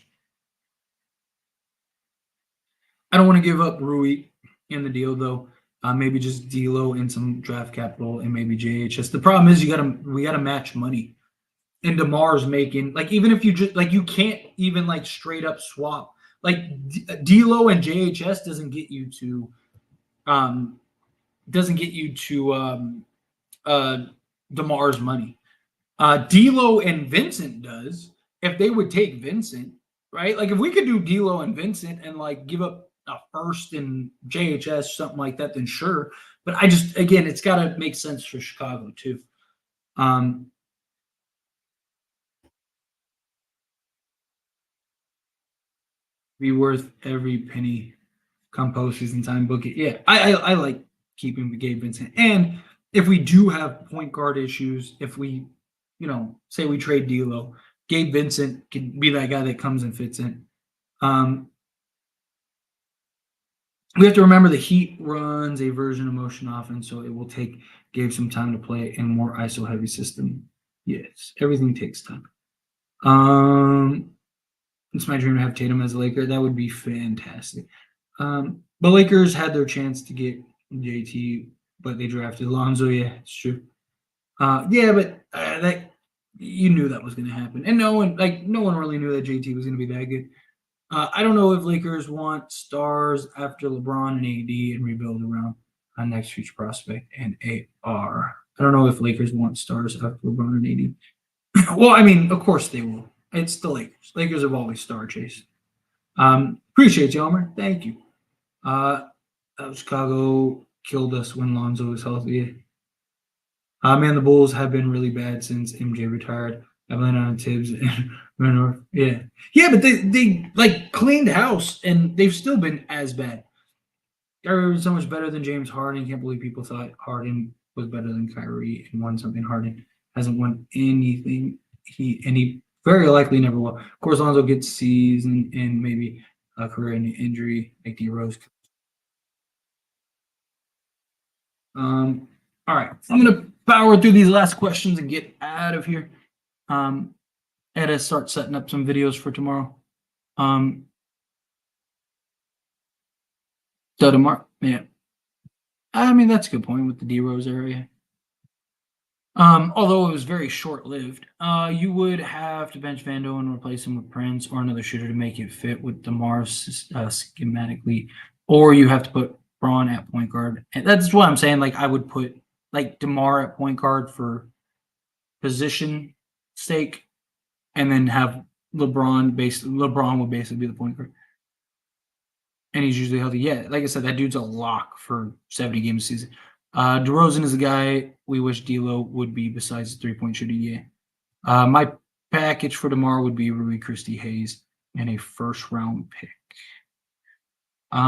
I don't want to give up Rui in the deal though. Maybe just D'Lo and some draft capital and maybe JHS. The problem is we gotta match money. And DeMar's making like even if you just like you can't even like straight up swap like D'Lo and JHS um doesn't get you to uh DeMar's money. D'Lo and Vincent does. If they would take Vincent, right? Like if we could do D'Lo and Vincent and like give up a first in JHS something like that, then sure. But I just again, it's got to make sense for Chicago too. Um, be worth every penny come postseason time. Book it. Yeah, I like keeping Gabe Vincent. And if we do have point guard issues, if we, say we trade D'Lo, Gabe Vincent can be that guy that comes and fits in. Um, we have to remember the Heat runs a version of motion offense, so it will take Gabe some time to play in a more ISO heavy system. Yes, everything takes time. It's my dream to have Tatum as a Laker. That would be fantastic. The Lakers had their chance to get JT, but they drafted Lonzo. Yeah, it's true. Yeah, but that you knew that was going to happen, and no one really knew that JT was going to be that good. I don't know if Lakers want stars after LeBron and AD and rebuild around a next future prospect and AR. I don't know if Lakers want stars after LeBron and AD. Well, I mean, of course they will. It's the Lakers. Lakers have always star chased. Appreciate you, Elmer. Thank you. Chicago killed us when Lonzo was healthy. Man, the Bulls have been really bad since MJ retired. I've been on Tibbs and Renor. Yeah. Yeah, but they like cleaned house and they've still been as bad. Kyrie was so much better than James Harden. Can't believe people thought Harden was better than Kyrie and won something. Harden hasn't won anything. He very likely never will. Of course, Lonzo gets C's and maybe a career injury like D Rose. All right, I'm gonna power through these last questions and get out of here. I had to start setting up some videos for tomorrow. So tomorrow, yeah. I mean that's a good point with the D Rose area. Although it was very short lived, you would have to bench Vando and replace him with Prince or another shooter to make it fit with DeMar schematically, or you have to put Braun at point guard. And that's what I'm saying. Like I would put like DeMar at point guard for position sake, and then have LeBron would basically be the point guard, and he's usually healthy. Yeah, like I said, that dude's a lock for 70 games a season. DeRozan is a guy we wish D'Lo would be besides 3-point shooting. Yeah. My package for tomorrow would be Rui Christie Hayes and a first round pick. I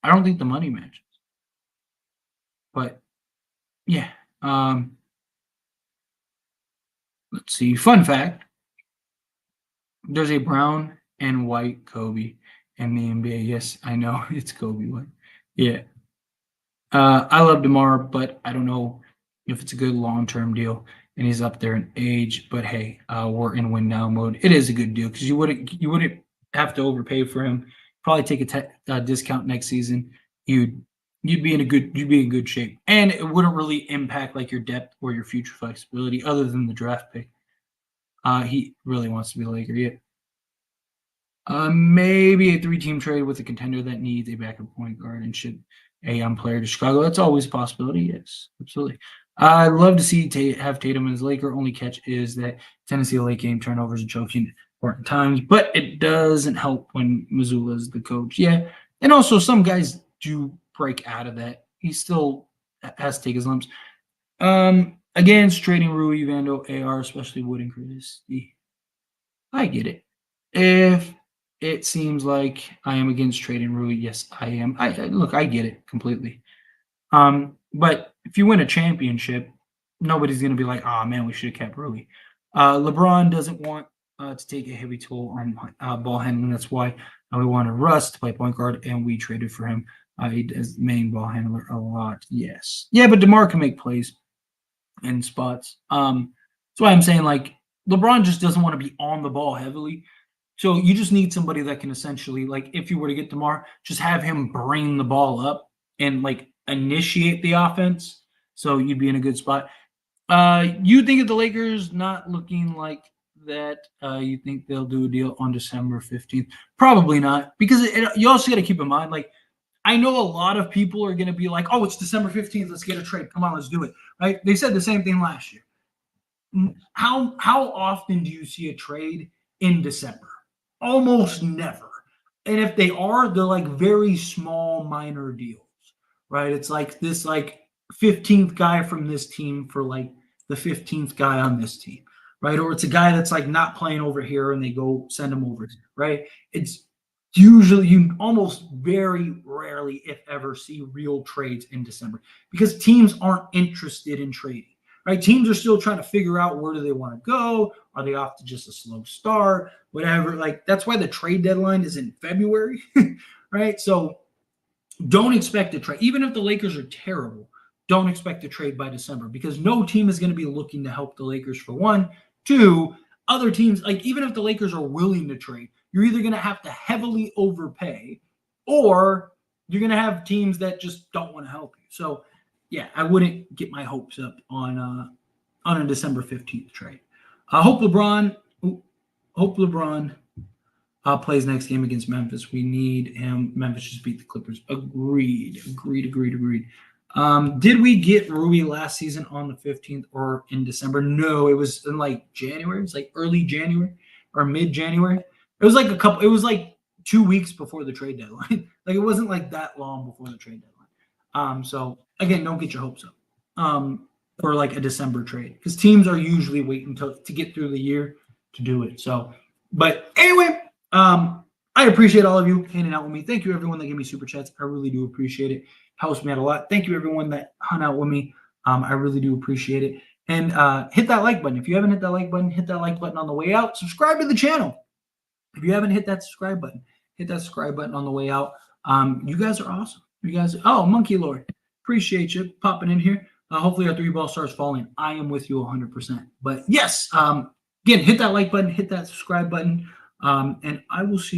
don't think the money matches, but yeah. Let's see. Fun fact: there's a brown and white Kobe, in the NBA. Yes, I know it's Kobe White. Yeah, I love DeMar, but I don't know if it's a good long-term deal. And he's up there in age, but hey, we're in win now mode. It is a good deal because you wouldn't have to overpay for him. Probably take a discount next season. You'd you'd be in good shape, and it wouldn't really impact like your depth or your future flexibility, other than the draft pick. He really wants to be a Laker. Yeah, maybe a three-team trade with a contender that needs a backup point guard and ship a young player to Chicago. That's always a possibility. Yes, absolutely. I'd love to see have Tatum as Laker. Only catch is that Tennessee late game turnovers and choking important times, but it doesn't help when Missoula is the coach. Yeah, and also some guys do break out of that. He still has to take his lumps. Against trading Rui, Vando, AR, especially Wood and Chris. I get it. If it seems like I am against trading Rui, yes, I am. Look, I get it completely. But if you win a championship, nobody's gonna be like, "Oh man, we should have kept Rui." LeBron doesn't want to take a heavy toll on ball handling. That's why we wanted Russ to play point guard, and we traded for him. He is main ball handler a lot. Yes, yeah, but DeMar can make plays in spots. That's why I'm saying like LeBron just doesn't want to be on the ball heavily. So you just need somebody that can essentially, like, if you were to get DeMar, just have him bring the ball up and like initiate the offense. So you'd be in a good spot. You think of the Lakers not looking like that? You think they'll do a deal on December 15th? Probably not, because you also got to keep in mind, like, I know a lot of people are going to be like, "Oh, it's December 15th. Let's get a trade. Come on, let's do it." Right? They said the same thing last year. How often do you see a trade in December? Almost never. And if they are, they're like very small minor deals, right? It's like this like 15th guy from this team for like the 15th guy on this team, right? Or it's a guy that's like not playing over here and they go send him over here, right? It's usually you almost very rarely, if ever, see real trades in December because teams aren't interested in trading. Right, teams are still trying to figure out where do they want to go. Are they off to just a slow start? Whatever. Like that's why the trade deadline is in February, right? So don't expect a trade. Even if the Lakers are terrible, don't expect a trade by December because no team is going to be looking to help the Lakers for one. Two, other teams, like even if the Lakers are willing to trade, you're either going to have to heavily overpay or you're going to have teams that just don't want to help you. So, yeah, I wouldn't get my hopes up on a December 15th trade. I hope LeBron plays next game against Memphis. We need him. Memphis just beat the Clippers. Agreed. Did we get Rui last season on the 15th or in December? No, it was in like January. It was like early January or mid January. It was like it was like 2 weeks before the trade deadline. Like it wasn't like that long before the trade deadline. So again, don't get your hopes up for like a December trade because teams are usually waiting to get through the year to do it. So, but anyway, I appreciate all of you hanging out with me. Thank you, everyone that gave me super chats. I really do appreciate it. Helps me out a lot. Thank you, everyone that hung out with me. I really do appreciate it. And hit that like button. If you haven't hit that like button, hit that like button on the way out. Subscribe to the channel. If you haven't hit that subscribe button, hit that subscribe button on the way out. You guys are awesome. You guys, oh, Monkey Lord, appreciate you popping in here. Hopefully our three ball starts falling. I am with you 100%. But yes, again, hit that like button, hit that subscribe button, and I will see you.